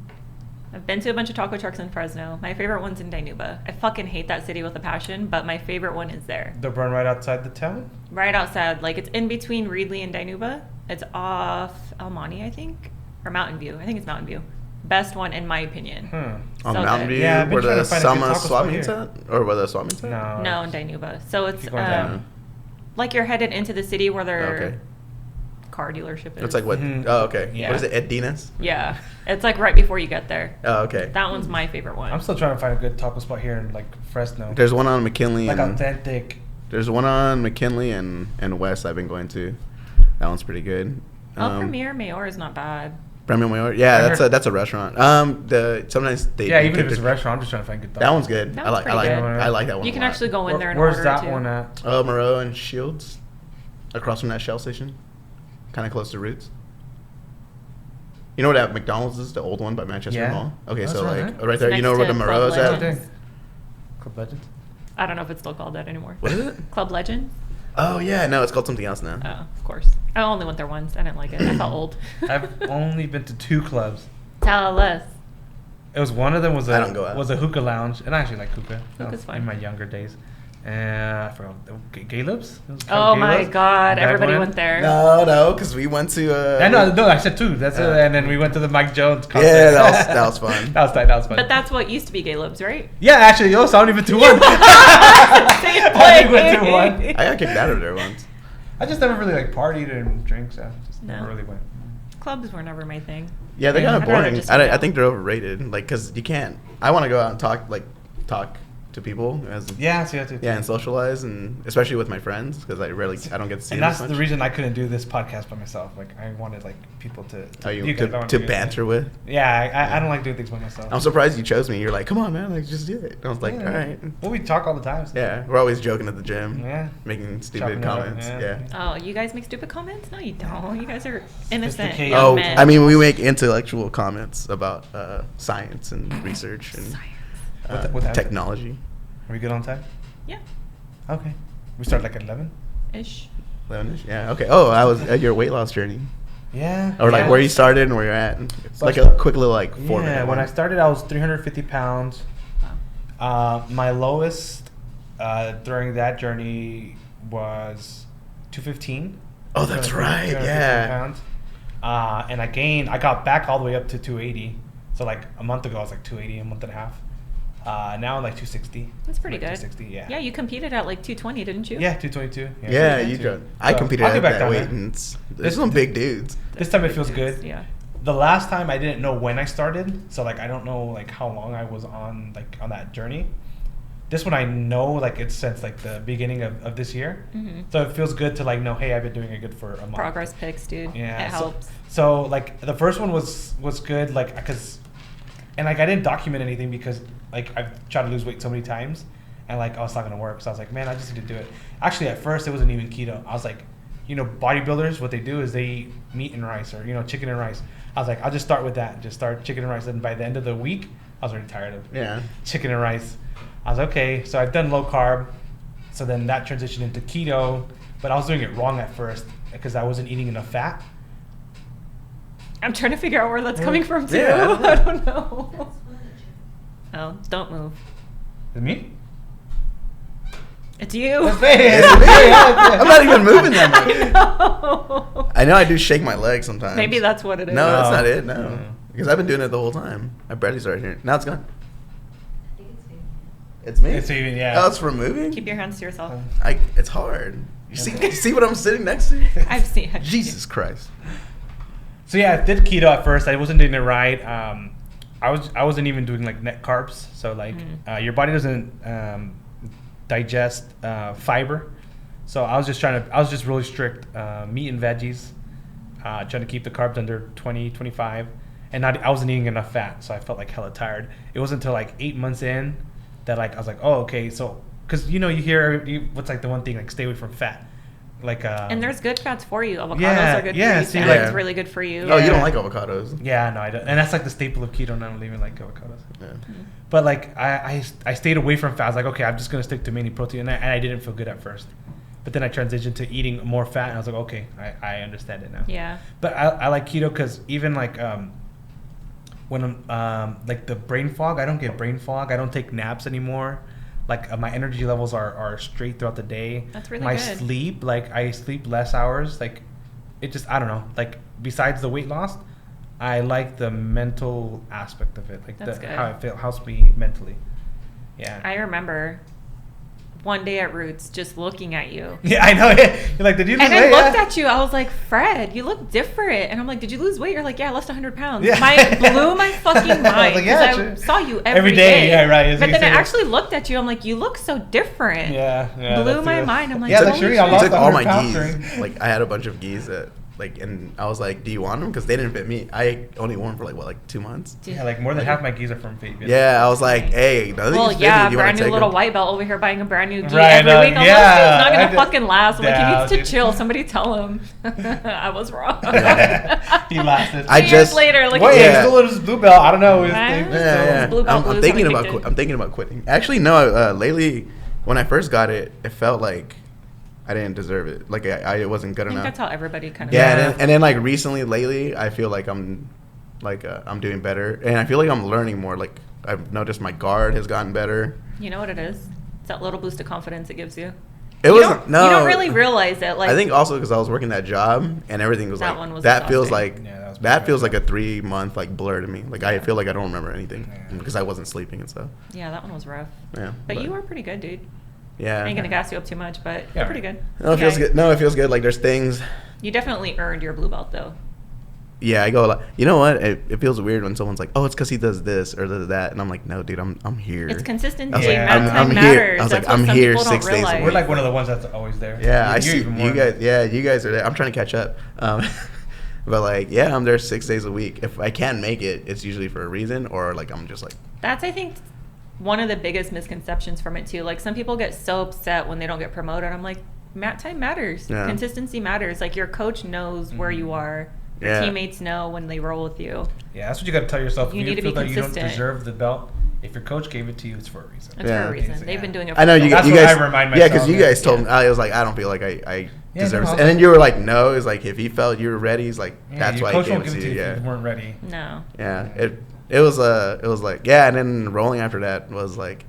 I've been to a bunch of taco trucks in Fresno. My favorite one's in Dinuba. I fucking hate that city with a passion, but my favorite one is there. The burn right outside the town. Right outside, like it's in between Reedley and Dinuba. It's off El Monte, I think, or Mountain View. I think it's Mountain View. Best one in my opinion. On So Mountain good. View, Yeah, I've been where trying the to find a good Summer taco spot swap here. meets at, or where the swap meets at? No. No, in Dinuba. So it's Keep going down. like you're headed into the city where their Okay. car dealership is. It's like what? Mhm. Oh, okay. Yeah. What is it? Ed Dinas? Yeah, it's like right before you get there. Oh, okay. That one's my favorite one. I'm still trying to find a good taco spot here in like Fresno. There's one on McKinley like and authentic. there's one on McKinley and West I've been going to. That one's pretty good. El Premier Mayor is not bad. Premier Mayor. Yeah, I heard- that's a restaurant. Sometimes they Yeah, do even if cook it's a their- restaurant, I'm just trying to find good. That one's good. That I one's like pretty good. I like that one. You a can lot. actually go in there and Where's order that too. one at? Moreau and Shields, across from that Shell station, kind of close to Roots. You know where that McDonald's is, the old one by Manchester Yeah. Mall? Okay, That's so right, like huh? right there, It's you know next where the to Moreau is Club at? Legends. Club Legends. I don't know if it's still called that anymore. What is it? Club Legends? Oh yeah, no, it's called something else now. Oh, of course. I only went there once. I didn't like it. I felt old. I've only been to 2 clubs. Tell us. It was one of them was I don't go out. a hookah lounge, and I actually like hookah. Hookah's fun. In my younger days. I forgot. Gaylob's? It was Oh called my Gaylob's. God. That Everybody one. went there. No, because we went to. No, I said 2. That's it. And then we went to the Mike Jones concert. Yeah, that was fun. that was tight. That was fun. But that's what used to be Gay Libs, right? Yeah, actually, so I only been to one. Same I only went to place. one. I got kicked out of there once. I just never really like partied and drank, so just No. never really went. Clubs were never my thing. Yeah, they're Yeah. kind of I'd rather boring. just I go out. think they're overrated. Like, cause you can't. I want to go out and talk to people Yeah, so you have to. and socialize, and especially with my friends, because I don't get to see And them that's as the much. reason I couldn't do this podcast by myself. Like, I wanted like people to. You guys, I wanted to you guys banter with. Yeah, I don't like doing things by myself. I'm surprised you chose me. You're like, come on, man, like just do it. I was like, Yeah. all right. Well, we talk all the time. So. Yeah, we're always joking at the gym, Yeah. making stupid Chopping it up, comments. yeah. Yeah. Oh, you guys make stupid comments? No, you don't. You guys are innocent Sophisticated. young Oh, men. I mean, we make intellectual comments about science and research and Science. What time? technology. Are we good on time? Yeah. Okay. We start like at 11? Ish. 11-ish? Yeah. Okay. Oh, I was at your weight loss journey, Yeah. or like yeah. where you started and where you're at. It's So like I a sta- quick little like 4 Yeah, minute when I one. started, I was 350 pounds. Wow. My lowest during that journey was 215. Oh, that's right. 215 Yeah. Pounds. And I got back all the way up to 280. So like a month ago, I was like 280, a month and a half. Now I'm like 260. That's pretty Like good. 260, yeah. Yeah, you competed at like 220, didn't you? Yeah, 222. Yeah, 222. you drove. I So, competed I'll at get back that down weight, there. and there's some big dudes. This time it Big feels dudes, good. Yeah. The last time I didn't know when I started, so like I don't know like how long I was on like on that journey. This one I know, like, it's since like the beginning of this year, so it feels good to like know, hey, I've been doing it good for a month. Progress pics, dude. Yeah, It helps. So like the first one was good, like, because, and like I didn't document anything because like I've tried to lose weight so many times, and like it's not gonna work. So I was like, man, I just need to do it. Actually, at first it wasn't even keto. I was like, bodybuilders, what they do is they eat meat and rice, or chicken and rice. I was like, I'll just start with that, just start chicken and rice. And by the end of the week, I was already tired of chicken and rice. I was okay, so I've done low carb, so then that transitioned into keto, but I was doing it wrong at first because I wasn't eating enough fat. I'm trying to figure out where that's coming from too. Yeah, I don't know. Oh, don't move. Is it me? It's you. That's me. I'm not even moving that much. No. I know I do shake my legs sometimes. Maybe that's what it is. No, that's No. not it. No, because I've been doing it the whole time. I barely started here. Now it's gone. It's me. It's even, yeah. Oh, it's removing. Keep your hands to yourself. It's hard. You see what I'm sitting next to? I've seen it. Jesus Christ. So yeah, I did keto at first. I wasn't doing it right. I wasn't even doing like net carbs. So like your body doesn't digest fiber. So I was just really strict, meat and veggies, trying to keep the carbs under 20, 25, and I wasn't eating enough fat. So I felt like hella tired. It wasn't until like 8 months in that like I was like, oh, okay. So because you hear what's like the one thing, like stay away from fat. Like and there's good fats for you. Avocados are good for you. See, It's really good for you. Oh, you don't like avocados? Yeah, no, I don't. And that's like the staple of keto, and I don't even like avocados. Yeah. But like I stayed away from fat. I was like, okay, I'm just gonna stick to mainly protein, and I didn't feel good at first. But then I transitioned to eating more fat, and I was like, okay, I understand it now. Yeah. But I like keto because even like when I'm like the brain fog, I don't get brain fog. I don't take naps anymore. Like my energy levels are straight throughout the day. That's really my good. sleep, like I sleep less hours. Like it just, I don't know. Like besides the weight loss, I like the mental aspect of it. Like That's good. how it helps me mentally. Yeah. I remember one day at Roots just looking at you. Yeah, I know. You're like, did you lose And weight? I looked at you. I was like, Fred, you look different. And I'm like, did you lose weight? You're like, yeah, I lost 100 pounds. Yeah. Blew my fucking mind. like, yeah, 'cause I true. saw you Every day, yeah, right. But You then I say that. actually looked at you. I'm like, you look so different. Yeah. Blew my mind. I'm like, yeah, holy that's true. shit. I I lost took all my 100 pounds geese. Like I had a bunch of geese that and I was like, do you want them? Because they didn't fit me. I only wore them for like 2 months. Yeah, like more than half my geese are from Fabian. Yeah, I was like, hey, none of Well, these fit yeah, me. Do you want brand to new take little them? white belt over here buying a brand new gi Right, every week. I'm like, yeah, this dude's not I gonna did- fucking last. I'm like, he Yeah, needs to dude. chill. Somebody tell him. I was wrong. He lasted. I 2 years just- later, like, Wait, Yeah. he's still in his blue belt. I don't know. His Right? thing- Yeah. Blue belt blues, I'm thinking haven't about kicked in. I'm thinking about quitting. Actually, no. Lately, when I first got it, it felt like I didn't deserve it. Like I wasn't good I think enough. that's how everybody kind of. Yeah, and then like recently, lately, I feel like I'm doing better, and I feel like I'm learning more. Like I've noticed my guard has gotten better. You know what it is? It's that little boost of confidence it gives you. It You wasn't. don't- No, You don't really realize it. Like, I think also because I was working that job and everything was That like one was that feels exhausting. like Yeah, that was that pretty feels bad. like a 3-month like blur to me. Like I feel like I don't remember anything Yeah. because I wasn't sleeping and stuff. yeah, that one was rough. Yeah, But you were pretty good, dude. Yeah. I ain't gonna gas you up too much, but Yeah. you're pretty good. No, it feels good. No, it feels good. Like there's things. You definitely earned your blue belt, though. Yeah, I go. Like, you know what? It feels weird when someone's like, "Oh, it's because he does this or does that," and I'm like, "No, dude, I'm here." It's I consistency. was like, Yeah. Time I'm here. matters. I was That's like, what I'm some here people don't 6 days a realize. week. We're like one of the ones that's always there. Yeah, I You're see even more. you guys. Yeah, you guys are there. I'm trying to catch up. But like, yeah, I'm there 6 days a week. If I can't make it, it's usually for a reason, or like I'm just like, That's, I think, one of the biggest misconceptions from it, too. Like, some people get so upset when they don't get promoted. I'm like, time matters. Yeah. Consistency matters. Like, your coach knows where you are. Your Yeah. teammates know when they roll with you. Yeah, that's what you got to tell yourself. You If need to feel be that you don't consistent. deserve the belt, if your coach gave it to you, it's for a reason. It's Yeah. for a reason. Yeah. They've been doing it for I know you, That's you what guys. I remind Yeah, because myself, you yeah. guys told me. Yeah. I was like, I don't feel like I Yeah, deserve no, it. And then you were like, no. It's like if he felt you were ready, he's like, Yeah, that's your why he coach gave won't it give to you. if you Yeah, weren't ready. No. yeah. It was like yeah, and then rolling after that was like.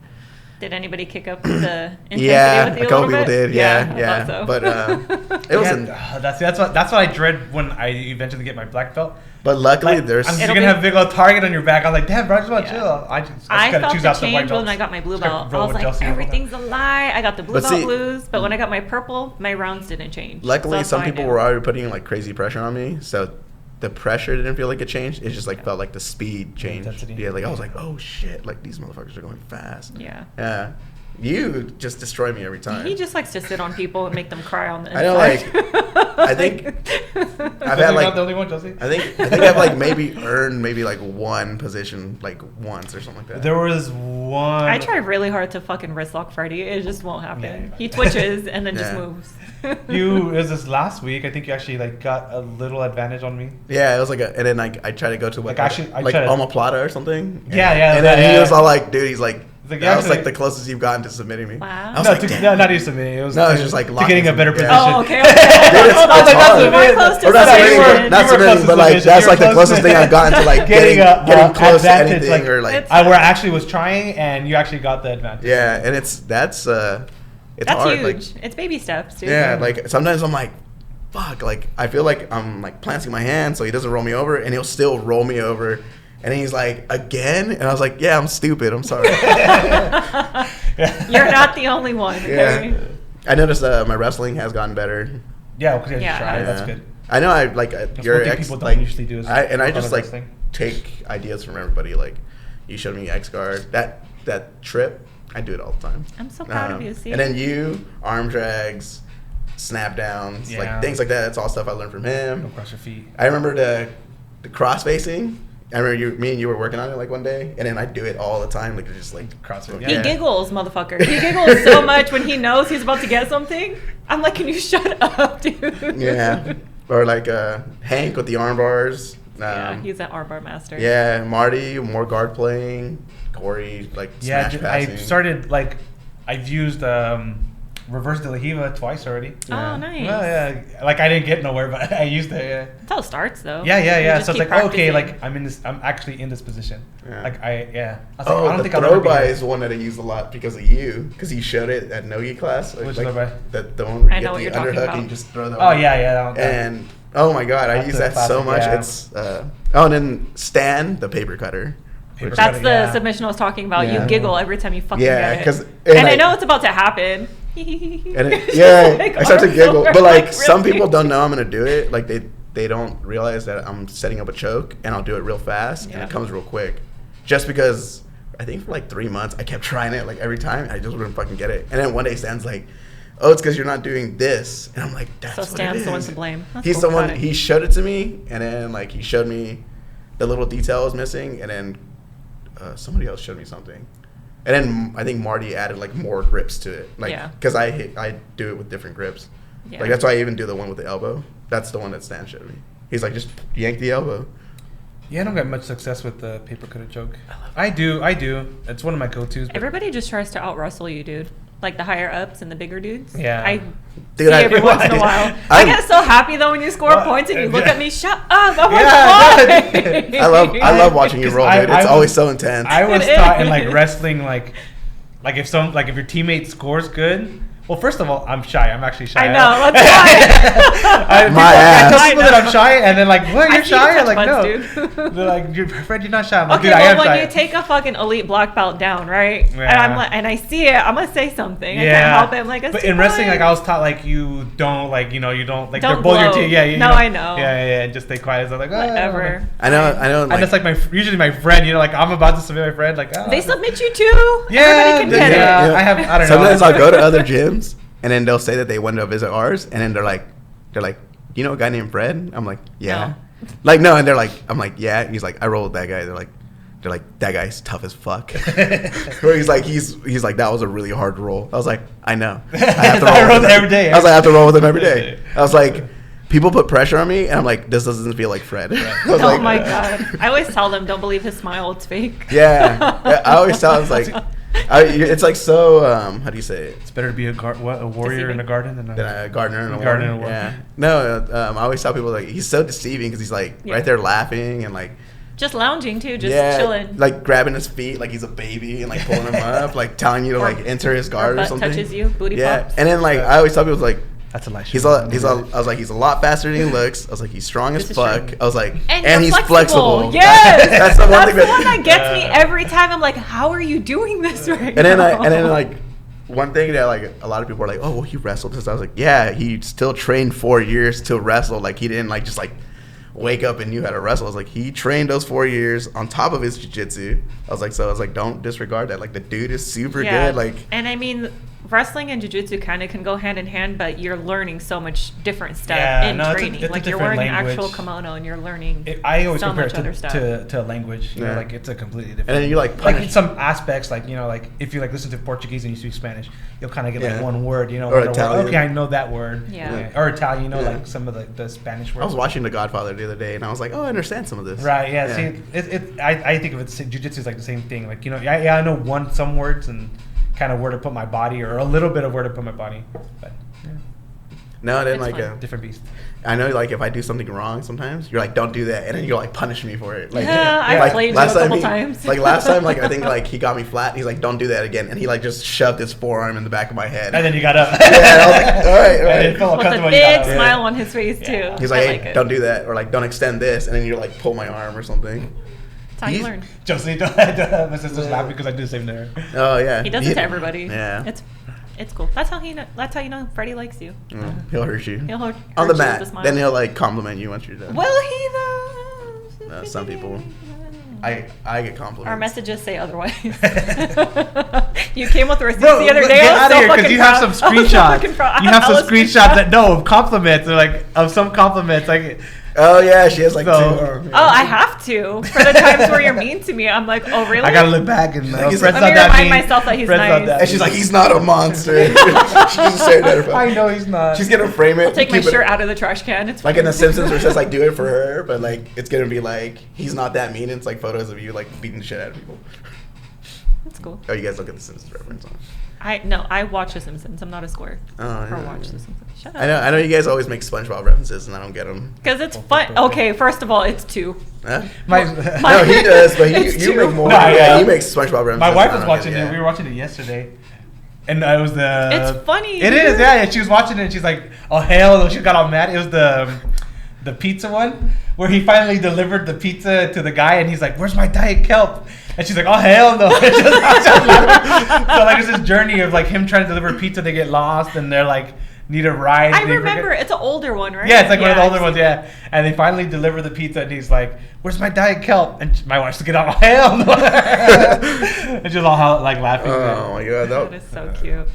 Did anybody kick up the intensity Yeah, with you a couple little people bit? did. Yeah, I yeah. thought so. But it wasn't. Yeah, that's what I dread when I eventually get my black belt. But luckily, Like, there's. I'm just It'll gonna be- have a big old target on your back. I'm like, damn, bro, I just want to Yeah. chill. I just I gotta felt choose the out the white change when belts. I got my blue Just gotta belt. I roll was with like, Chelsea all the time. everything's a lie. I got the blue But belt see- blues, but when I got my purple, my rounds didn't change. Luckily, So some that's people why I were knew. already putting like crazy pressure on me, so the pressure didn't feel like it changed. It just like felt like the speed changed. Intensity. Yeah, like I was like, oh shit, like these motherfuckers are going fast. Yeah. Yeah, You just destroy me every time. He just likes to sit on people and make them cry on the inside. I know, like, I think I've had like not the only one, Josie. I think I've like maybe earned maybe like one position like once or something like that. There was one. I try really hard to fucking wrist lock Freddie. It just won't happen. Yeah. He twitches and then just Yeah. moves. It was this last week. I think you actually like got a little advantage on me. Yeah, it was like and then like I tried to go to Like, actually, I like tried to- omoplata or something. Yeah, And that- then he yeah. was all like, dude, he's like, like, that was actually- like the closest you've gotten to submitting me. Wow. I was No, like, to, damn. no, not even submitting. It was No, to, it's just like to locking getting a some- better yeah. position. Oh, okay. Dude, it's I was like, hard. you were close to Or not submitting. submitting, not You were close submitting, to but like submission. that's You like were the close closest to- thing I've gotten to like getting close to advantage, anything like, or like It's- I where I actually was trying, and you actually got the advantage. yeah, and it's That's hard. huge. Like It's baby steps, dude. yeah, like sometimes I'm like, fuck, like I feel like I'm like planting my hand so he doesn't roll me over, and he'll still roll me over. And he's like, again? And I was like, yeah, I'm stupid. I'm sorry. You're not the only one. Okay? Yeah. I noticed my wrestling has gotten better. Yeah, because you Yeah, tried. it That's Yeah. good. I know I like That's your one thing ex people don't like usually do is I work on just the like wrestling. take ideas from everybody. Like you showed me X guard that trip. I do it all the time. I'm so proud of you, see? And then you arm drags, snap downs, Yeah. like things like that. That's all stuff I learned from him. Don't cross your feet. I remember the cross facing. I remember me and you were working on it like one day, and then I do it all the time, like just like CrossFit, He yeah. giggles, motherfucker. He giggles so much when he knows he's about to get something. I'm like, can you shut up, dude? Yeah, or like Hank with the arm bars. Yeah, he's an armbar master. Yeah, Marty, more guard playing. Corey, like Yeah, smash passing. I started like I've used reverse de la Hiva twice already. Yeah. Oh, nice. Well, yeah, like I didn't get nowhere, but I used it. Yeah. That's how it starts, though. Yeah, yeah, You yeah. just So it's keep like, okay, practicing. like I'm actually in this position. Yeah. Like I was like, Oh, I don't the think I'll throw ever be by here. is one that I used a lot because of you, because you showed it at Nogi class. Which like, throw by? the one where I you know what get you're the talking underhook about. and you just throw the. Oh yeah, yeah. That one. And oh my god, I That's use the that so classic, much. yeah. It's and then Stan, the paper cutter. Paper That's cutting, the yeah. submission I was talking about. Yeah. You giggle every time you fucking Yeah, get 'cause- it. and And I I- know it's about to happen. And it, yeah, Like, I start to arms giggle, over, but like like, some really? people don't know I'm gonna do it. Like they don't realize that I'm setting up a choke, and I'll do it real fast, and Yeah. it comes real quick. Just because I think for like 3 months I kept trying it, like every time I just wouldn't fucking get it. And then one day Stan's like, "Oh, it's because you're not doing this," and I'm like, "That's So what it Stan's the one is." to blame. That's He's cool. the one. Got it. He showed it to me, and then like he showed me the little detail I was missing, and then somebody else showed me something. And then I think Marty added like more grips to it, like Yeah. because I do it with different grips. Yeah. Like that's why I even do the one with the elbow. That's the one that Stan showed me. He's like, just yank the elbow. Yeah, I don't get much success with the paper cutter choke. I do. It's one of my go-tos. But Everybody just tries to out wrestle you, dude. Like the higher ups and the bigger dudes. Yeah. I Dude, see I- every once in a while. I I'm- get so happy though when you score Well, points and you look yeah. at me. Shut up! I'm Yeah, like, why? I love watching you roll, dude. It's I always was- so intense. I was It taught in like is. wrestling, like if your teammate scores good. Well, first of all, I'm shy. I'm actually shy. I know. That's why. I My I tell ass. people that I'm shy, and then like, what? I You're see you shy? touch I'm like, buttons, no. dude. They're like, Fred, you're not shy. I'm like, Okay, dude, I am well, when shy. you take a fucking elite black belt down, right? And Yeah. I'm like, and I see it, I'm gonna say something. I Yeah. can't help it. I'm like, but in wrestling, like I was taught, like you don't, like you don't, like Don't they're both your blow. team. Yeah, you No, know. I know. Yeah, and just stay quiet. So I'm like, oh, whatever. I know. And that's like usually my friend. You know, like I'm about to submit my friend. Like, oh, They submit you too. Yeah, Everybody can get yeah. it. I don't know. Sometimes I'll go to other gyms, and then they'll say that they went to visit ours, and then they're like, you know a guy named Fred? I'm like, yeah. Like no, and they're like, I'm like, yeah. And he's like, I roll with that guy. They're like, that guy's tough as fuck. Where he's like, that was a really hard roll. I was like, I know. I have to I roll roll with him every day. I was like, I have to roll with him every day. I was like, people put pressure on me, and I'm like, this doesn't feel like Fred. I was Oh like, my god! I always tell them, don't believe his smile; it's fake. Yeah. I always tell him, it's like, it's like so. How do you say it? It's better to be a warrior in a garden than Than a gardener in a Gardener in a war. war. Yeah. No, I always tell people like he's so deceiving because he's like Yeah. right there laughing and like Just lounging too, just chilling. like grabbing his feet like he's a baby and like pulling him up, like telling you to like enter his guard or butt something. touches you, booty yeah. pops. And then like I always tell people like That's a lie. I was like he's a lot faster than he looks. I was like he's strong This as is fuck. true. I was like And, and you're he's flexible. Yes, That's the one thing the one that gets me Yeah. every time. I'm like, how are you doing this right And then now? like one thing that like a lot of people are like, oh well, he wrestled this. I was like, yeah, he still trained 4 years to wrestle. Like he didn't like just like wake up and knew how to wrestle. I was like, he trained those 4 years on top of his jiu-jitsu. I was like, don't disregard that. Like, the dude is super good. Like, and I mean, wrestling and jiu-jitsu kind of can go hand in hand, but you're learning so much different stuff in training. It's like a you're wearing different an actual language. kimono and you're learning I always so compare much other it stuff. to a language. You know, Yeah. like it's a completely different. and then you like like punish. in some aspects, like you know, like if you like listen to Portuguese and you speak Spanish, you'll kind of get Yeah. like one word, you know, Or one word. Italian. Okay, I know that word. Yeah. Or Italian, you know, Yeah. like some of the Spanish words. I was watching The Godfather the other day, and I was like, oh, I understand some of this. Right. Yeah. See, I think of it. Jiu-jitsu is like the same thing. Like you know, I know some words and kind of where to put my body, or a little bit of where to put my body, but yeah, No, and then It's like fun. different beast. I know, like if I do something wrong, sometimes you're like, don't do that, and then you like punish me for it. Like, Yeah, I've like, played you a last time couple he- times. Like last time, like I think like he got me flat. And he's like, don't do that again, and he like just shoved his forearm in the back of my head. And then you got up. Yeah, and I was like, all right, all And it right. felt With a comfortable, you got big up. Yeah. smile on his face, Yeah. too. He's I like, like hey, it. don't do that, or like don't extend this, and then you like pull my arm or something. That's how you He's- learn. Josie, my sister's laughing because I do the same to her. Oh yeah, He does it to everybody. Yeah. It's cool. That's how that's how you know Freddie likes you. He'll hurt you He'll hurt on the you with mat. a smile. Then he'll like compliment you once you're done. Will he though? No, some people. I get compliments. Our messages say otherwise. You came with receipts Bro, the other day. get I was out so of here fucking because you have some proud. I was so screenshots. fucking proud. You have I some was screenshots that no of compliments or like of some compliments. Like Oh yeah, she has like So- two. Oh, I have to. For the times where you're mean to me, I'm like, oh really? I gotta look back and Let me Fred's Let not me that remind mean. myself that he's Fred's not nice. that And she's like, mean. he's not a monster. she just stared at her phone. I know he's not. She's gonna frame it. I'll take my keep it- shirt out of the trash can. It's Like in The fine. Simpsons, where it says like "do it for her," but like it's gonna be like he's not that mean. It's like photos of you like beating the shit out of people. That's cool. Oh, you guys look at The Simpsons reference on. I watch The Simpsons. I'm not a square. Oh, Or yeah, watch yeah. The Simpsons. Shut up. I know you guys always make SpongeBob references, and I don't get them. Because it's fun. Okay, first of all, it's 2. Huh? My, No, he does, but It's you true. make more. No, yeah, yeah. he makes SpongeBob references. my wife and was I don't watching get it. We were watching it yesterday. And it was the. It's funny, It is, dude. yeah. She was watching it and she's like, oh, hell no. She got all mad. It was the pizza one where he finally delivered the pizza to the guy and he's like, where's my Diet Kelp? And she's like, oh, hell no. So, like, it's this journey of, like, him trying to deliver pizza. They get lost and they're, like, need a ride. I They remember. forget- It's an older one, right? Yeah, it's like one of the I've older seen ones, it. yeah. And they finally deliver the pizza, and he's like, "Where's my Diet Kelp?" And my wife's looking out, hell no. And she's all like laughing. Oh my god, That is so cute.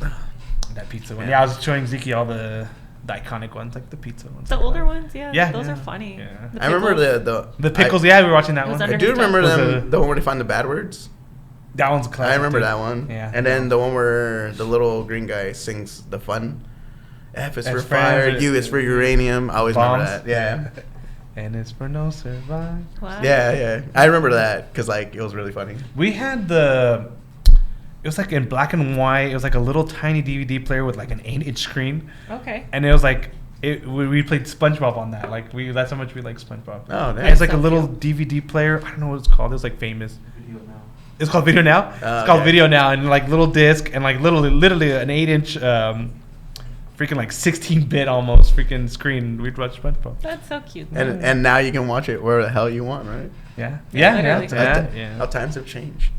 That pizza one. Yeah, I was showing Ziki all the iconic ones, like the pizza ones. The older ones, yeah. Yeah, Those yeah. are funny. Yeah. The I remember pickles. The pickles. Yeah, we were watching that It was one. I under- do remember Was them. a- The one where they find the bad words. That one's a classic. I remember too. that one. Yeah. And then the one where the little green guy sings the fun. F is for That's fire. fire. U is for uranium. I always remember Bombs. that. Yeah. And it's for no survive. Wow. Yeah, yeah. I remember that because like it was really funny. We had the. It was like in black and white. It was like a little tiny DVD player with like an 8-inch screen, Okay. and it was like we played SpongeBob on that. Like that's how much we like SpongeBob. Oh, And nice. it's like a So little cute. DVD player. I don't know what it's called. It was like famous. It's called Video Now. It's called okay. Video Now, and like little disc and like literally an 8-inch, freaking like 16-bit almost freaking screen. We'd watch SpongeBob. That's so cute. And now you can watch it where the hell you want, right? Yeah, Yeah, yeah, literally. yeah, How yeah. How times have changed.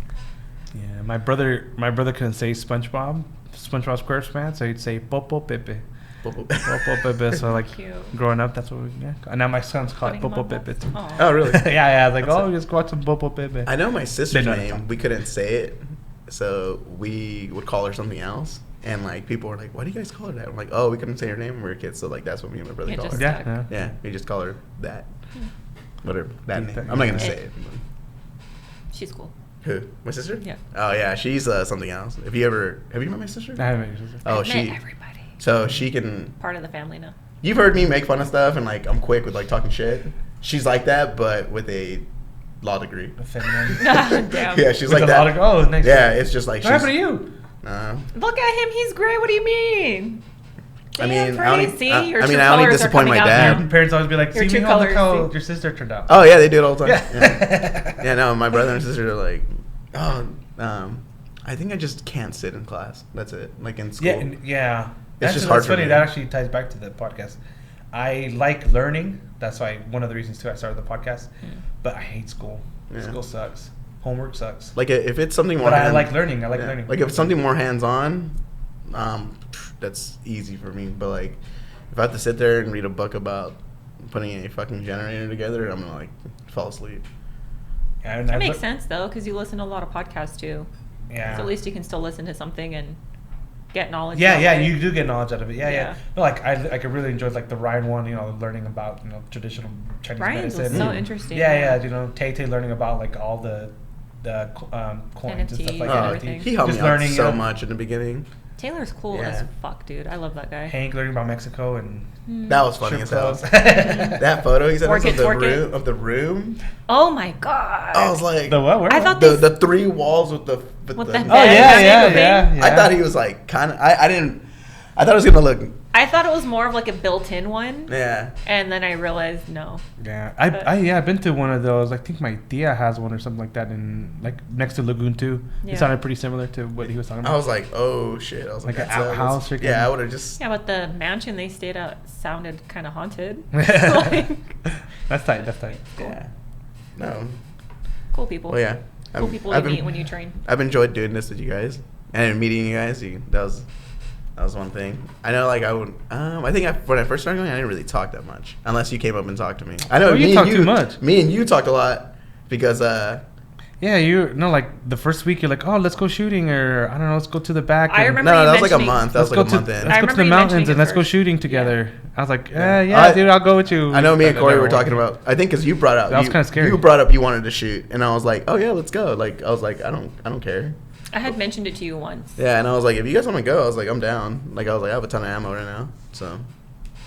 Yeah, my brother couldn't say SpongeBob SquarePants, so he'd say Popo Pepe. Popo Pepe. So like Cute. growing up, that's what we And now my son's called Putting Popo him on Pepe books. too. Aw. Oh, really? yeah, I was like, That's oh, it. just watch some Popo Pepe. I know my sister's They know it's name. on. We couldn't say it, so we would call her something else. And like people were like, "Why do you guys call her that?" I'm like, "Oh, we couldn't say her name when we were kids, so like that's what me and my brother Yeah, call just- her." Yeah, yeah. Yeah, we just call her that. Whatever that name. That- I'm not gonna yeah. say it. She's cool. Who? My sister? Yeah. Oh yeah, she's something else. Have you met my sister? I haven't met your sister. Oh, I've she. met everybody. So she can. Part of the family now. You've heard me make fun of stuff, and like I'm quick with like talking shit. She's like that, but with a law degree. A feminine. Damn. Yeah, she's With like a that. lot of- oh, nice. Yeah, it's just like What she's. happened to you? Look at him. He's gray. What do you mean? I Damn, mean, I don't Freddie, need- see, I- your I mean, true I don't need to colors are disappoint coming my out dad. now. Parents always be like, Your see true me how look colors, how see. your sister turned out. Oh yeah, they do it all the time. Yeah. Yeah, no, my brother and sister are like, I think I just can't sit in class. That's it. Like in school. Yeah, yeah. That's just that's hard for funny. me. That actually ties back to the podcast. I like learning. That's why one of the reasons too I started the podcast. But I hate school. Yeah. School sucks. Homework sucks. Like if it's something more. But I like learning. I like yeah. learning. Like if it's something more hands-on, that's easy for me. But like, if I have to sit there and read a book about putting a fucking generator together, I'm gonna like fall asleep. Yeah, That makes sense though, because you listen to a lot of podcasts too. Yeah. So at least you can still listen to something and get knowledge. Yeah, that yeah, way. you do get knowledge out of it. Yeah, yeah. Yeah. No, like I could really enjoy like the Ryan one, learning about traditional Chinese Ryan's was medicine. so interesting. Yeah, yeah. Tay learning about like all the coins and stuff NFTs like and that. everything. He helped Just me out learning, so much in the beginning. Taylor's cool Yeah. as fuck, dude. I love that guy. Hank learning about Mexico and That was funny strip as hell. clubs. That photo he sent us Twerk it, twerk it. of the room. Oh my god. I was like, The what? Where? I thought the 3 walls with the With the the Oh bed yeah, moving. yeah. I thought he was like kind of. I thought it was gonna look. I thought it was more of like a built-in one, Yeah. and then I realized no. Yeah, I've been to one of those. I think my tia has one or something like that in like next to Lagoon 2. Yeah. It sounded pretty similar to what he was talking about. I was like, oh shit. I was like, Like an that's outhouse or Yeah, I would have just. Yeah, but the mansion they stayed at sounded kind of haunted. Like, That's tight. That's tight. Yeah. No. cool people. Well, yeah. Cool people you meet when you train. I've enjoyed doing this with you guys and meeting you guys. That was one thing. I know, like I would. I think when I first started going, I didn't really talk that much, unless you came up and talked to me. I know you talk too much. Me and you talked a lot because. Yeah, like the first week you're like, oh, let's go shooting, or I don't know, let's go to the back. I and remember No, you that was like a mentioning- month. That was like a month in. Let's I go to remember the you mountains mentioning and it let's go first. shooting together. I was like, Yeah. yeah, dude, I'll go with you. I know me and But Corey that were never talking worked. about. I think because you brought up. That was kinda scary. You brought up you wanted to shoot, and I was like, oh yeah, let's go. Like I was like, I don't care. I had mentioned it to you once. Yeah, and I was like, if you guys want to go, I was like, I'm down. Like I was like, I have a ton of ammo right now. So,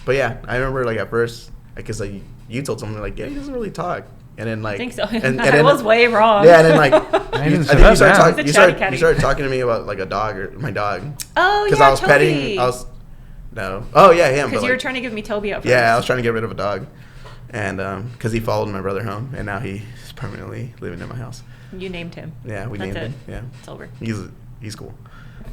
but yeah, I remember like at first, because like you told someone like, yeah, he doesn't really talk, and then like I think so. and I then, was way wrong. Yeah, and then like I I didn't think shut you started up now. talking. He's a chatty catty. You started talking to me about like a dog or my dog. Oh Because yeah, I was Toby. petting. I was no. Oh yeah, him. Because but, you were like, trying to give me Toby up first. yeah, I was trying to get rid of a dog, and because he followed my brother home, and now he's permanently living in my house. You named him. Yeah, we That's named it. him. Yeah, It's over. he's cool.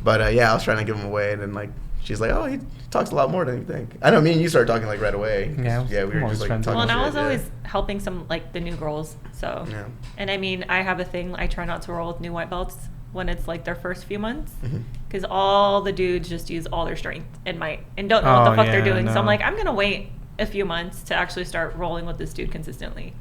But yeah, I was trying to give him away, and then like she's like, oh, he talks a lot more than you think. I know me and you started talking like right away. Yeah, yeah, we I'm were always just like friends. talking. Well, and I shit, was yeah. always helping some like the new girls. So, Yeah. and I mean, I have a thing. I try not to roll with new white belts when it's like their first few months, Mhm. because all the dudes just use all their strength and might and don't know what Oh, the fuck they're yeah, doing. So I'm no. like, I'm gonna wait a few months to actually start rolling with this dude consistently.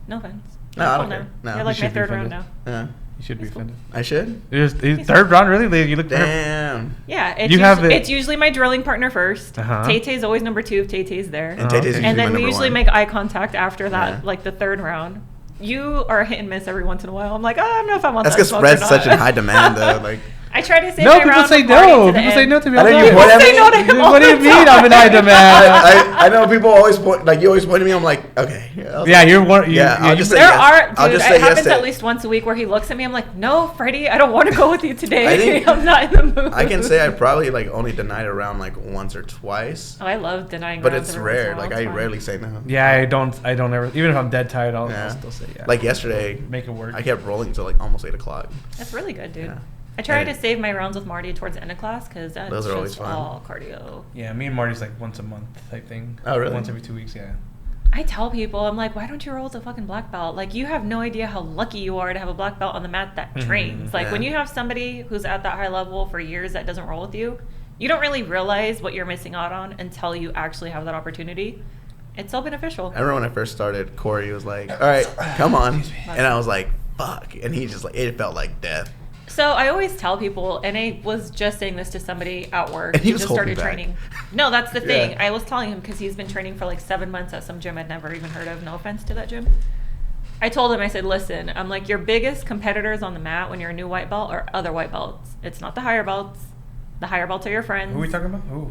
No offense. No, I Cool don't now. care. No, You're you like my should be third round offended. now. Yeah, You should be He's cool. offended. I should. It's third round, really? You look Damn. Yeah, it's, You have it- it's usually my drilling partner first. Uh-huh. Tay-Tay's always number 2 if Tay-Tay's there. And Tay-Tay's okay. usually And my then we number usually one. make eye contact after that, Yeah. like the third round. You are hit and miss every once in a while. I'm like, oh, I don't know if I want That's that because smoke Fred's or such not. in high demand, though. Like, I try to save No, my people rounds say with Marty no. to the People say end. no to me. I know all you the point time. at Say me. no to him all What do you the mean I'm an time. eye demand? I know people always point, like you always point at me. I'm like, okay. I was Yeah, like, you're one. Yeah, I'll just say There yes. are, I'll dude, just it say yes happens to at it. least once a week where he looks at me. I'm like, no, Freddie, I don't want to go with you today. I think- I'm not in the mood. I can say I probably like only denied a round like once or twice, Oh, I love denying but rounds it's every once in a rare. while. Like It's I fine. rarely say no. Yeah, I don't ever. Even if I'm dead tired, I'll Yeah. still say yeah. Like yesterday, Make it work. I kept rolling till like almost 8 o'clock. That's really good, dude. Yeah. I try And to save my rounds with Marty towards the end of class because that's Those are just always fun. all cardio. Yeah, me and Marty's like once a month type thing. Oh, really? Once every 2 weeks, yeah. I tell people, I'm like, why don't you roll with a fucking black belt? Like, you have no idea how lucky you are to have a black belt on the mat that Mhm. trains. Like, Yeah. when you have somebody who's at that high level for years that doesn't roll with you, you don't really realize what you're missing out on until you actually have that opportunity. It's so beneficial. I remember when I first started, Corey was like, "All right, come on," and I was like, "Fuck," and he just like it felt like death. So I always tell people, and I was just saying this to somebody at work And he who was just holding started back. training. No, that's the thing. Yeah. I was telling him because he's been training for like 7 months at some gym I'd never even heard of. No offense to that gym. I told him, I said, listen, I'm like, your biggest competitors on the mat when you're a new white belt are other white belts. It's not the higher belts. The higher belts are your friends. Who are we talking about? Who?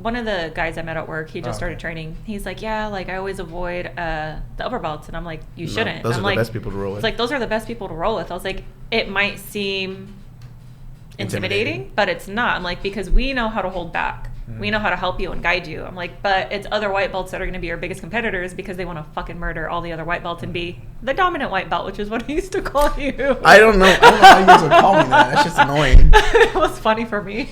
One of the guys I met at work, he just Oh, started okay. training. He's like, yeah, like I always avoid the upper belts, and I'm like, you No, shouldn't. those I'm are like, the best people to roll with. It's like those are the best people to roll with. I was like, it might seem intimidating, but it's not. I'm like, because we know how to hold back. We know how to help you and guide you. I'm like, but it's other white belts that are going to be our biggest competitors because they want to fucking murder all the other white belts and be the dominant white belt, which is what I used to call you. I don't know how you guys would call me that. That's just annoying. It was funny for me.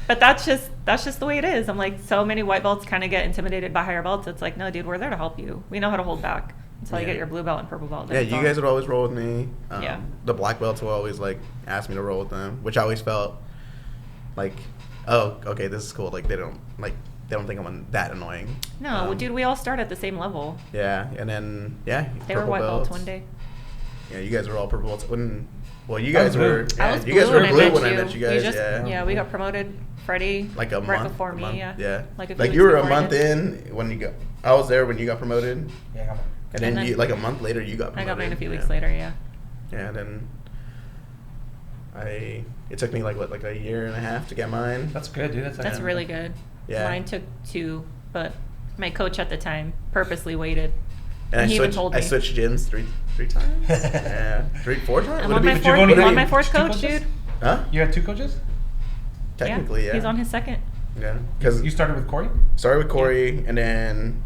But that's just the way it is. I'm like, so many white belts kind of get intimidated by higher belts. It's like, no, dude, we're there to help you. We know how to hold back until you Yeah. get your blue belt and purple belt. then Yeah, it's you on. guys would always roll with me. Yeah. The black belts will always like ask me to roll with them, which I always felt like, oh, okay, this is cool. Like they don't like they don't think I'm that annoying. No, well, dude, we all start at the same level. Yeah, and then They were purple white belts belts one day. Yeah, you guys were all purple belts. Well, you I guys was blue. were. I Yeah, was you guys blue were when blue I when met I you. met you guys. Yeah, we got promoted. Freddie, Like a right month before me. month, Yeah. Like a few like weeks you were a before I month did. in when you got. I was there when you got promoted, Yeah, come on. and then then you, like a month later you got I promoted. got mine a few weeks later. Yeah. Yeah, and then it took me like a year and a half to get mine. That's good, dude. That's really good. Yeah. Mine took 2, but my coach at the time purposely waited. And he even told me. I switched gyms three times. Yeah, 4 times. I'm Would on it my be- fourth, you only I'm on had my fourth two coach, coaches? dude. Huh? You had 2 coaches? Technically, yeah. He's on his second. Yeah, because You started with Corey? started with Corey, and then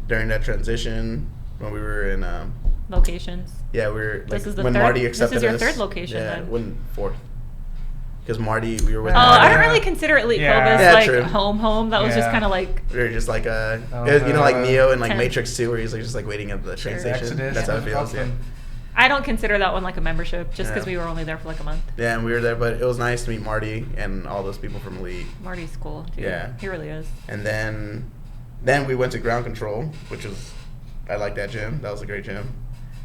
during that transition when we were in, Locations. yeah, we were like This is the when third- Marty this accepted is your us. third location, Yeah, then. when fourth. Because Marty, we were with Oh, Marty. I don't really consider Elite Yeah. Cobus Yeah, like true. home. That was just Yeah. kind of like We were just like Oh, you know, like Neo and like 10. Matrix 2, where he's like just like waiting at the train Sure. station. Exodus. That's how it feels. Yeah. I don't consider that one like a membership just because Yeah. we were only there for like a month. Yeah, and we were there, but it was nice to meet Marty and all those people from Elite. Marty's cool, dude. Yeah. He really is. And then we went to Ground Control, which was I like that gym. That was a great gym.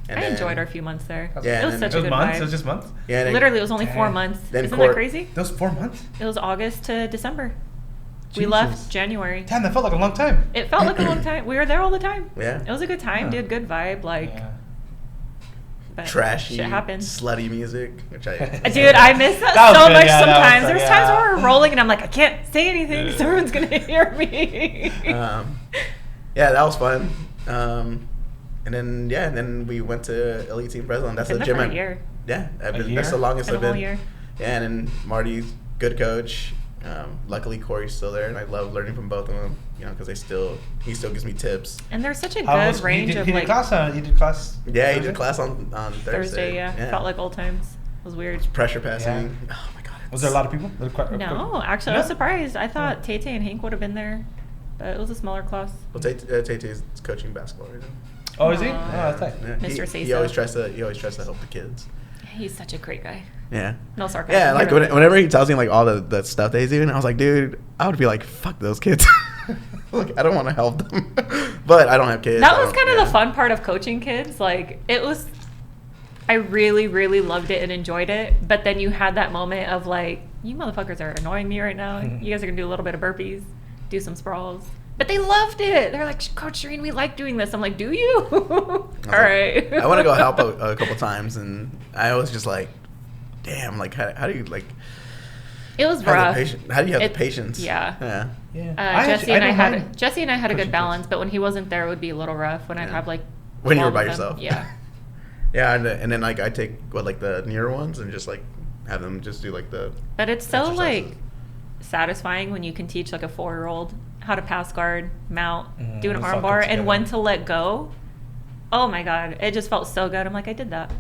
And I then- enjoyed our few months there. Yeah, it was and such It a was good months? vibe. It was just months? Yeah, and then- Literally, it was only 4 Dang. months. Then Isn't Court- that crazy? That was 4 months? It was August to December. We Jesus. left January. Damn, that felt like a long time. It felt like a long time. We were there all the time. Yeah. It was a good time, Yeah. dude. Good vibe. Like, Yeah. but Trashy, shit happens. slutty music, which I Dude, I miss that, That was so good, much yeah, that was sometimes. good, There's times yeah. where we're rolling and I'm like, I can't say anything because everyone's going to hear me. Yeah, that was fun. And then we went to Elite Team Breslin. That's Been the there gym. for a year. Yeah, A year? that's the longest Been I've a whole been. year. Yeah, and then Marty's good coach. Luckily, Corey's still there, and I love learning from both of them. You know, because he still gives me tips. And there's such a How good was- range he of did like class. You did class. Yeah, he Thursday? did class on Thursday. Thursday, yeah. Felt like old times. It was weird. pressure passing. Yeah. Oh my god. Was there a lot of people? No, actually, I was surprised. I thought Tay and Hank would have been there, but it was a smaller class. Well, Tay-Tay's coaching basketball right now. Oh, is he? Aw. Oh, that's tight. Yeah, Mr. He Say-so. always tries to help the kids. He's such a great guy. Yeah. No sarcasm. Yeah, He like really is. whenever he tells me like all the stuff that he's doing, I was like, dude, I would be like, fuck those kids. Like, I don't want to help them, but I don't have kids. That I was don't- kind of yeah. the fun part of coaching kids. Like, it was, I really, really loved it and enjoyed it. But then you had that moment of like, you motherfuckers are annoying me right now. You guys are going to do a little bit of burpees, do some sprawls. But they loved it. They're like, Coach Shereen, we like doing this. I'm like, do you? All right. I want to go help a couple times, and I was just like, damn, like how do you like? It was How rough. do you have the patience? Yeah. Yeah. Yeah. Jesse and I don't had mind Jesse and I had a pushing good balance, kids. but when he wasn't there, it would be a little rough. When I'd Yeah. have like When you were 12 by of them. yourself. Yeah. Yeah, and then like I take like the near ones and just like have them just do like the. But it's so exercises. like satisfying when you can teach like a 4-year-old how to pass guard, mount, do an It's all arm bar, put and together. when to let go. Oh my god, it just felt so good. I'm like, I did that.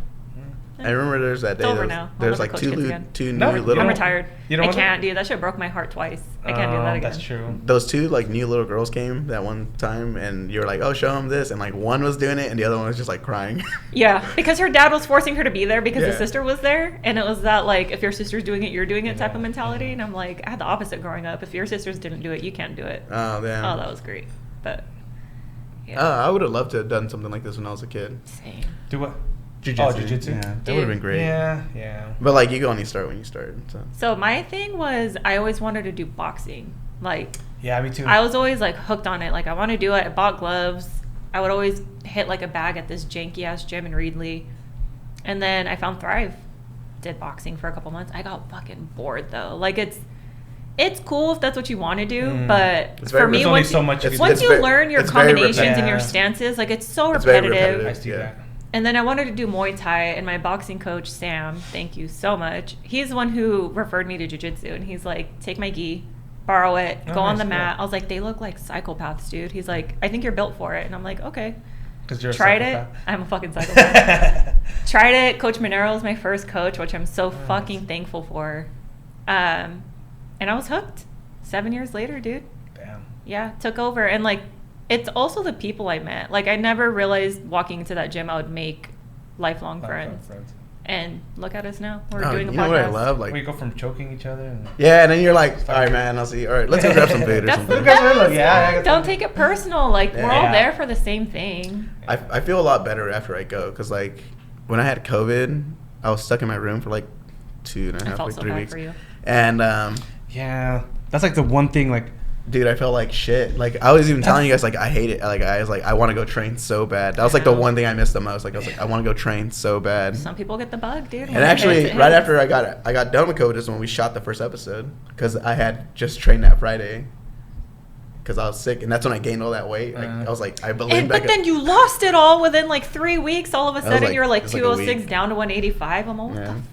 I remember there's that day. It's over There's, now. I'll there's never like coach two kids new, again. two No, new you little. I'm don't- retired. you don't I want to? can't, dude. That shit broke my heart twice. I can't do that again. That's true. Those two like new little girls came that one time, and you were like, "Oh, show them this," and like one was doing it, and the other one was just like crying. Yeah, because her dad was forcing her to be there because Yeah. his sister was there, and it was that like if your sister's doing it, you're doing it type Yeah. of mentality. And I'm like, I had the opposite growing up. If your sisters didn't do it, you can't do it. Oh damn. Oh, that was great. But yeah, I would have loved to have done something like this when I was a kid. same. Do what? Jiu-jitsu. Oh, jiu-jitsu? Yeah, that Dude. would have been great. Yeah. But like you can only start when you start. So. So my thing was I always wanted to do boxing. Like Yeah, me too. I was always like hooked on it. Like I want to do it. I bought gloves. I would always hit like a bag at this janky ass gym in Reedley. And then I found Thrive. Did boxing for a couple months. I got fucking bored though. Like it's cool if that's what you want to do, but It's for very- me, There's only once so much you can do. once It's you very- learn your it's very combinations and repetitive. your Yeah. stances, like it's so It's very repetitive. repetitive. I see Yeah. that. And then I wanted to do Muay Thai, and my boxing coach, Sam, thank you so much. He's the one who referred me to jiu-jitsu, and he's like, take my gi, borrow it, Oh, go on nice, the mat. cool. I was like, they look like psychopaths, dude. He's like, I think you're built for it. And I'm like, okay. 'Cause you're a Tried it. psychopath. I'm a fucking psychopath. Tried it. Coach Monero was my first coach, which I'm so fucking thankful for. And I was hooked. 7 years later, dude. Damn. Yeah, took over. And like, it's also the people I met. Like, I never realized walking into that gym I would make lifelong friends. And look at us now. We're Oh, doing a you podcast. know what I love? Like, We go from choking each other. And yeah, and then you're like, all right, man, I'll see you. All right, let's go grab some food or That's something. the best. Yeah, Don't take it personal. Like, we're all Yeah. there for the same thing. I feel a lot better after I go because, like, when I had COVID, I was stuck in my room for like 2.5, I felt like so 3 bad weeks. for you. And, yeah, that's like the one thing. Like, dude, I felt like shit. Like, I was even telling you guys, like, I hate it. Like, I was like, I want to go train so bad. That was like the one thing I missed the most. Like, I was like, I want to go train so bad. Some people get the bug, dude. And actually, right after I got done with COVID is when we shot the first episode because I had just trained that Friday because I was sick, and that's when I gained all that weight. Like, I was like, I believed. But then you lost it all within like 3 weeks. All of a was sudden, like- you're like it was like a 206 week. down to 185. I'm like, what Yeah. the fuck?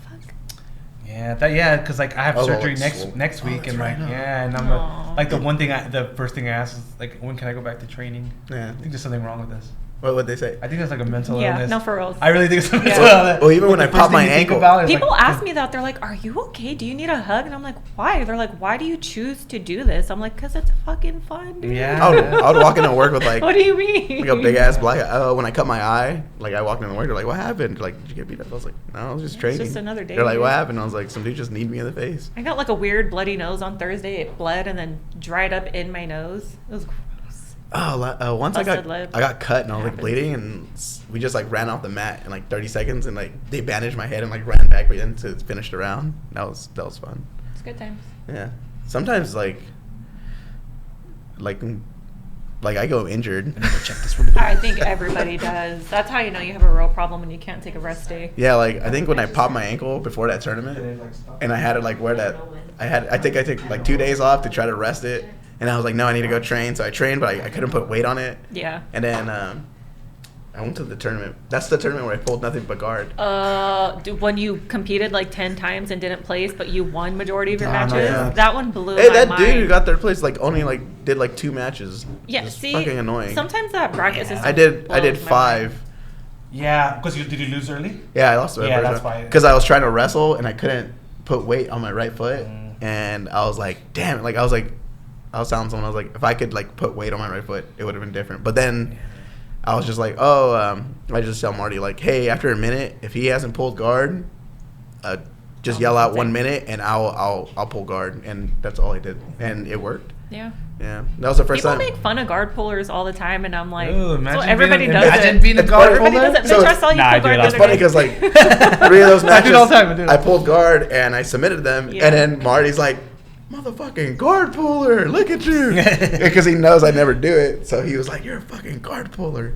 because like I have Oh, surgery like, next week, that's and like right. and I'm Aw. like the first thing I ask is like, when can I go back to training? Yeah. I think there's something wrong with this. What would they say? I think that's like a mental Yeah, illness. no, for reals. I really think it's a Yeah. mental illness. Well, even when The I first popped my thing you think ankle- about is, People like, ask me that. They're like, are you okay? Do you need a hug? And I'm like, why? They're like, why do you choose to do this? I'm like, because it's fucking fun, dude. Yeah. I would walk into work with like What do you mean? like a big ass black. When I cut my eye, like I walked into work, they're like, "What happened?" Like, did you get beat up? I was like, "No, I was just training." just another day, They're like, dude. "What happened?" I was like, "Some dude just kneed me in the face." I got like a weird bloody nose on Thursday. It bled and then dried up in my nose. It was gross. Oh, once I Busted got lip. cut and I was like Happens. bleeding, and we just like ran off the mat in like 30 seconds, and like they bandaged my head and like ran back in to finish the round. That was fun. It's good times. Yeah. Sometimes like I go injured. check this for the I think everybody does. That's how you know you have a real problem when you can't take a rest day. Yeah, like I think when I popped my ankle before that tournament, and I had to like wear that. I think I took like 2 days off to try to rest it, and I was like, no, I need to go train. So I trained, but I couldn't put weight on it. Yeah. And then I went to the tournament. That's the tournament where I pulled nothing but guard. When you competed like 10 times and didn't place, but you won majority of your Oh, no, matches, yeah. that one blew Hey, my that mind. dude who got third place like only like did like 2 matches. Yeah, It's see, fucking annoying. sometimes that bracket system I did blows my 5. mind. Yeah, because did you lose early? Yeah, I lost the Yeah, first that's why. because I was trying to wrestle and I couldn't put weight on my right foot, Mm. and I was like, damn it! Like I was telling someone, I was like, if I could like put weight on my right foot, it would have been different. But then I was just like, I just tell Marty like, hey, after a minute, if he hasn't pulled guard, just yell out 1 minute and I'll pull guard, and that's all I did, and it worked. Yeah. Yeah, that was the first People time. make fun of guard pullers all the time, and I'm like, Ooh, so imagine everybody being, does imagine it. being a It's guard funny. Everybody puller. does it. Bitch, So- I saw you Nah, I pull do it guard all the It's other funny day. because like 3 of those I do matches, it all the time, I do it. I pulled guard and I submitted them, Yeah. and then Marty's like, "Motherfucking guard puller, look at you," because he knows I never do it. So he was like, "You're a fucking guard puller."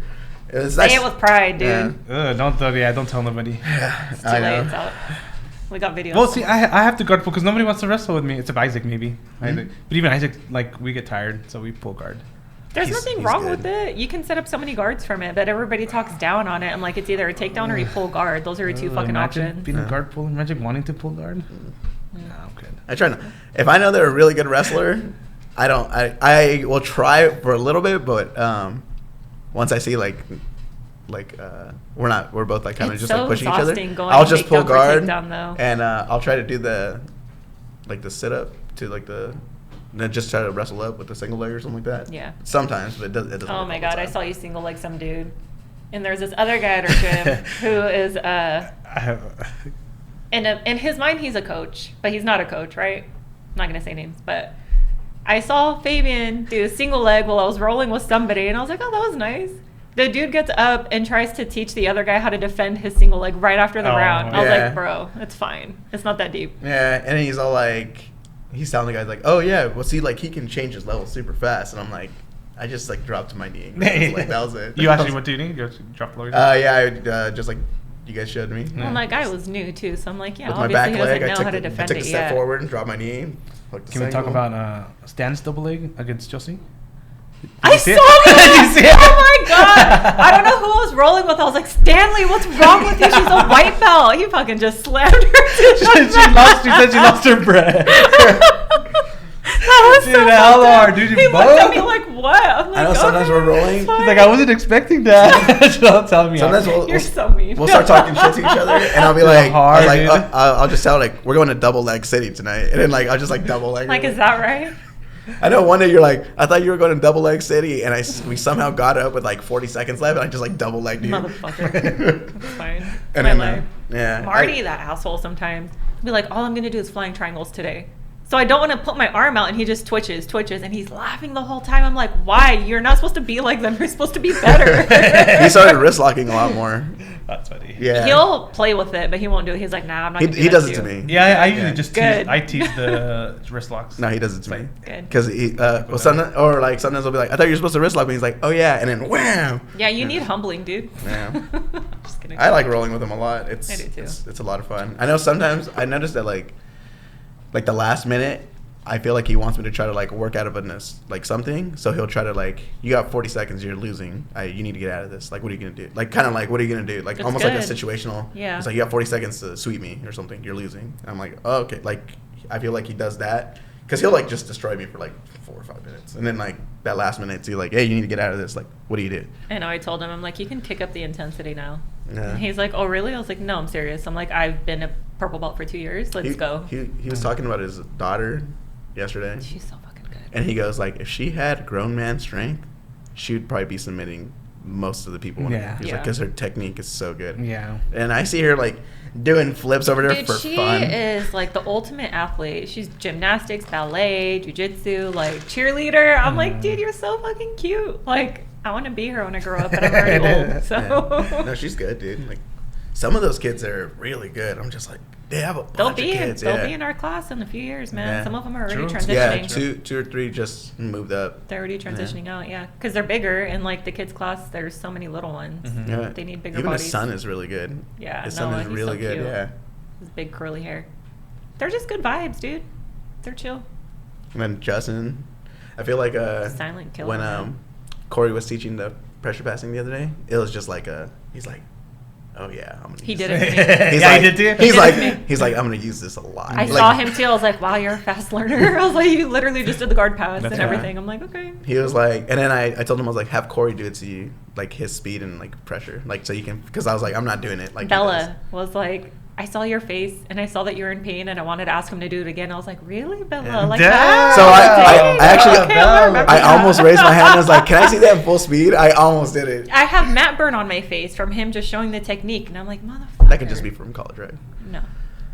Say it with pride, dude. Yeah. Don't tell nobody. It's too I late. know. It's out. We got videos. Well, see, I have to guard pull because nobody wants to wrestle with me. Except Isaac, maybe. Isaac. But even Isaac, like, we get tired, so we pull guard. There's he's- nothing he's wrong good. with it. You can set up so many guards from it, but everybody talks down on it. And like, it's either a takedown or you pull guard. Those are your two fucking Imagine options. being a Yeah. guard puller. Imagine wanting to pull guard. Nah, I'm good. I try to. If I know they're a really good wrestler, I don't. I will try for a little bit, but once I see like we're both like kind of It's just so like pushing each other, exhausting going I'll just pull takedown for guard takedown, though. and I'll try to do the sit up to like and then just try to wrestle up with the single leg or something like that. Yeah. Sometimes, but it doesn't. Oh work my all the god, I time. saw you single like some dude. And there's this other guy at our gym who is in his mind he's a coach, but he's not a coach, right? I'm not gonna say names, but I saw Fabian do a single leg while I was rolling with somebody, and I was like, oh, that was nice. The dude gets up and tries to teach the other guy how to defend his single leg right after the Oh, round. I was yeah. like, bro, it's fine. It's not that deep. Yeah, and then he's all like, he's telling the guys like, oh yeah, well see, like he can change his level super fast, and I'm like, I just like dropped to my knee. Like that was it. You actually went to your knee? You dropped low? Yeah, just like you guys showed me. Well, my guy was new too, so I'm like, yeah, With my obviously back he doesn't leg, know how to I defend took a it step yet. forward and dropped my knee. Hooked the Can we talk single. about Stan's double leg against Chelsea? I you saw see it? that! Did you see it? Oh my god! I don't know who I was rolling with. I was like, Stanley, what's wrong with you? She's a white belt. He fucking just slammed her to the She said she lost her breath. That was Dude, so hell fucked up. are, dude, you He looked at both? me like, what? I'm like, I know sometimes okay, we're rolling. it's fine. He's like, I wasn't expecting that. Don't tell me. Sometimes You're so mean. we'll start talking shit to each other, and I'll be You're like, hard, I was like, dude. I'll just tell like we're going to Double Leg City tonight, and then like I'll just like double leg. Like, her. is that right? I know one day you're like, I thought you were going to Double Leg City, and we somehow got up with like 40 seconds left, and I just like double legged you. Motherfucker. It's fine. And my then, life. yeah, Marty, that asshole sometimes, be like, all I'm going to do is flying triangles today. So I don't want to put my arm out, and he just twitches, and he's laughing the whole time. I'm like, why? You're not supposed to be like them. You're supposed to be better. He started wrist locking a lot more. That's funny. Yeah. He'll play with it, but he won't do it. He's like, nah, I'm not going to do He that does to it to you. me. Yeah, I usually just Good. tease the wrist locks. No, he does it to me. Good. Because sometimes he'll be like, I thought you were supposed to wrist lock me. He's like, oh yeah, and then wham. Yeah, you need humbling, dude. Yeah. Just kidding. I like rolling with him a lot. I do too. It's a lot of fun. I know sometimes I noticed that like the last minute, I feel like he wants me to try to like work out of something. So he'll try to like, you got 40 seconds, you're losing. You need to get out of this. Like, what are you gonna do? Like, kind of like, what are you gonna do? Like, That's almost like a good. situational. Yeah. It's like you got 40 seconds to sweep me or something. You're losing. And I'm like, oh, okay. Like, I feel like he does that because he'll like just destroy me for like 4 or 5 minutes, and then like that last minute, he's like, hey, you need to get out of this. Like, what do you do? I know. I told him, I'm like, you can kick up the intensity now. Yeah. And he's like, oh, really? I was like, no, I'm serious. I'm like, I've been a purple belt for 2 years. Let's go. He was talking about his daughter yesterday. She's so fucking good. And he goes like, if she had grown man strength, she would probably be submitting most of the people. Yeah. He's like, because her technique is so good. Yeah. And I see her like doing flips over there Dude, for she fun. is like the ultimate athlete. She's gymnastics, ballet, jujitsu, like cheerleader. I'm like, dude, you're so fucking cute. Like, I want to be her when I grow up, but I'm already old. So Yeah. No, she's good, dude. Like, some of those kids are really good. I'm just like, they have a bunch they'll of kids. be in our class in a few years, man. Yeah. Some of them are already True. transitioning. Yeah, two or three just moved up. They're already transitioning out, yeah, because they're bigger. And like the kids' class, there's so many little ones. Mhm. Yeah. They need bigger Even bodies. his son is really good. Yeah, his no, son is he's really so good. cute. Yeah. His big curly hair. They're just good vibes, dude. They're chill. And then Justin, I feel like Silent killer. when man. Corey was teaching the pressure passing the other day, it was just like he's like, oh yeah, I'm gonna He use did this. it to me. He's Yeah, like, he did too? He's He like, did it to me. he's like, I'm gonna use this a lot. I Like, saw him too. I was like, wow, you're a fast learner. I was like, you literally just did the guard pass That's and right. everything. I'm like, okay. He was like, and then I told him, I was like, have Corey do it to you, like his speed and like pressure, like so you can, because I was like, I'm not doing it like he does. Bella was like, I saw your face and I saw that you were in pain and I wanted to ask him to do it again. I was like, really, Bella? Yeah. Like Damn. that? So Dang. I actually, Okay, I'm gonna remember I that. almost raised my hand and was like, can I see that in full speed? I almost did it. I have matte burn on my face from him just showing the technique. And I'm like, motherfucker. That could just be from college, right? No,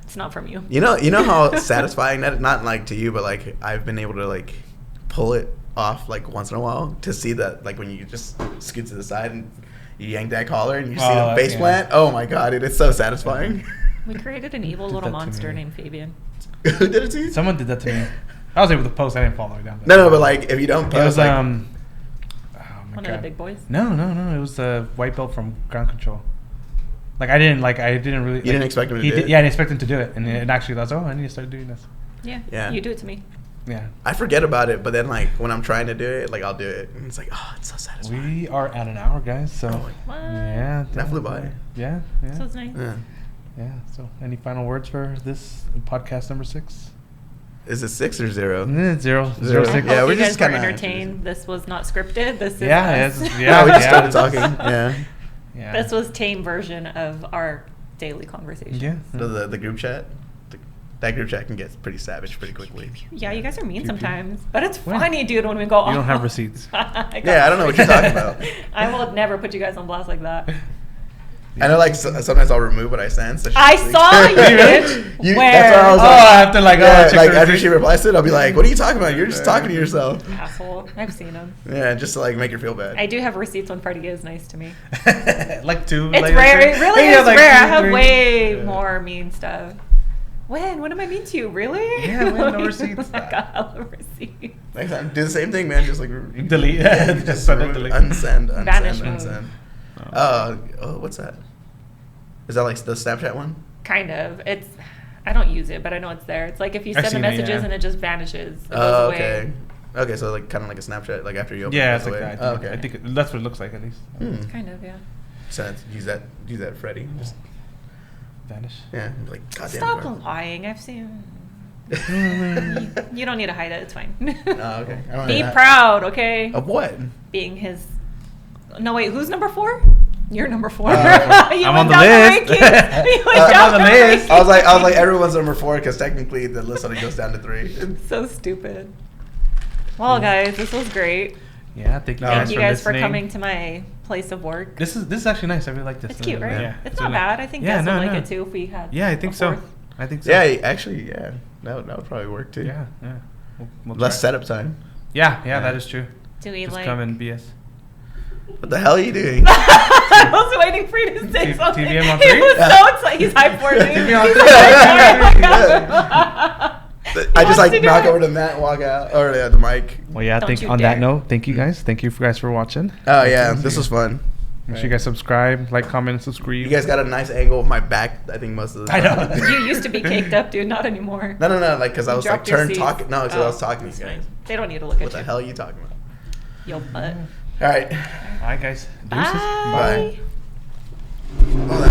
it's not from you. You know how satisfying that, not like to you, but like I've been able to like pull it off like once in a while to see that, like when you just scoot to the side and you yank that collar and you see the face yeah. plant. Oh my god, dude, it's so satisfying. We created an evil Did little that to monster me. named Fabian. Who did it to you? Someone did that to me. I was able to post. I didn't fall all the way down. No, but like if you don't It post, was like, oh my One God. of the big boys. No. It was a white belt from ground control. Like I didn't really. You didn't expect him to he do did, it? Yeah, I didn't expect him to do it, and it actually I was I need to start doing this. Yeah. Yeah. You do it to me. Yeah. I forget about it, but then like when I'm trying to do it, like I'll do it, and it's like, oh, it's so satisfying. We are at an hour, guys. So What? yeah, That flew by. Yeah. So it's nice. Yeah. Yeah. So, any final words for this podcast number 6? Is it 6 or 0? Zero. Zero. I 6. hope Yeah, we're you guys just were kinda entertained. This was not scripted. This is Yeah, us. it's- Yeah, we just yeah. started talking. Yeah. Yeah. This was tame version of our daily conversation. Yeah. So the group chat, that group chat can get pretty savage pretty quickly. Yeah, you guys are mean Pew, pew. sometimes, but it's When? funny, dude, when we go off. You don't have receipts. I Yeah, I don't know what you're talking about. I will never put you guys on blast like that. I know, like sometimes I'll remove what I send. So she I thinks- saw you, bitch. You- Where? That's why I was Oh, like, after like yeah, check like the after receipt. she replies to it, I'll be like, "What are you talking about? You're just talking to yourself." Asshole. I've seen him. Yeah, just to like make her feel bad. I do have receipts when Freddie is nice to me. like 2. It's like, rare. like It really yeah, is like rare. I 2, have 3. way Yeah. more mean stuff. When am I mean to you? Really? Yeah, we have no receipts. I got hella receipts. Next time, do the same thing, man. Just like Delete. just Send it, remove- delete. unsend, Vanish unsend. mode. What's that? Is that like the Snapchat one? Kind of. It's. I don't use it, but I know it's there. It's like if you I've send the seen it, messages yeah. and it just vanishes. It Oh, goes away. okay. Okay, so like kind of like a Snapchat, like after you open Yeah, it it's goes like away. that. Oh, okay. I think that's what it looks like at least. Hmm. Kind of, yeah. So use that, Freddie. Just Vanish. yeah, like goddamn. Stop Carl. lying. I've seen. You don't need to hide it. It's fine. Oh, okay. I don't Be know. proud, okay? Of what? Being his. No, wait. Who's number 4? You're number 4. You I'm went on the down list. rankings. You went I'm down on the the list. I was rankings. like everyone's number 4 because technically the list only goes down to 3. So stupid. Well, guys, this was great. Yeah, thank you No, guys Thank you for guys for listening. coming to my place of work. This is actually nice. I really like this. It's cute, right? Yeah, It's really not bad. I think yeah, Gus no, would like no. it too if we had. Yeah, I think a so. fourth. I think so. Yeah, actually, yeah. That would probably work too. Yeah, yeah. We'll Less try. setup time. Yeah, Yeah. that is true. Do we Just like? come and BS. What the hell are you doing? I was waiting for you to say T- something. TBM on He three? was so excited. He's hyped for me. TBM on He's three. like, I just wants like to do knock it. over to Matt and walk out, or the mic. Well, yeah. Don't Thank you on that dare. note. Thank you guys. Thank you guys for watching. Oh yeah, this was fun. Make sure you guys subscribe, like, comment, and subscribe. You guys got a nice angle of my back. I think most of the I time. know. You used to be caked up, dude. Not anymore. No, like because I You was like dropped your turned Cs. talking. No, because I was talking to that's you guys. fine. They don't need to look What at the you. hell are you talking about? Yo, butt. All right. All right, guys. Deuces. Bye. Bye. Oh, that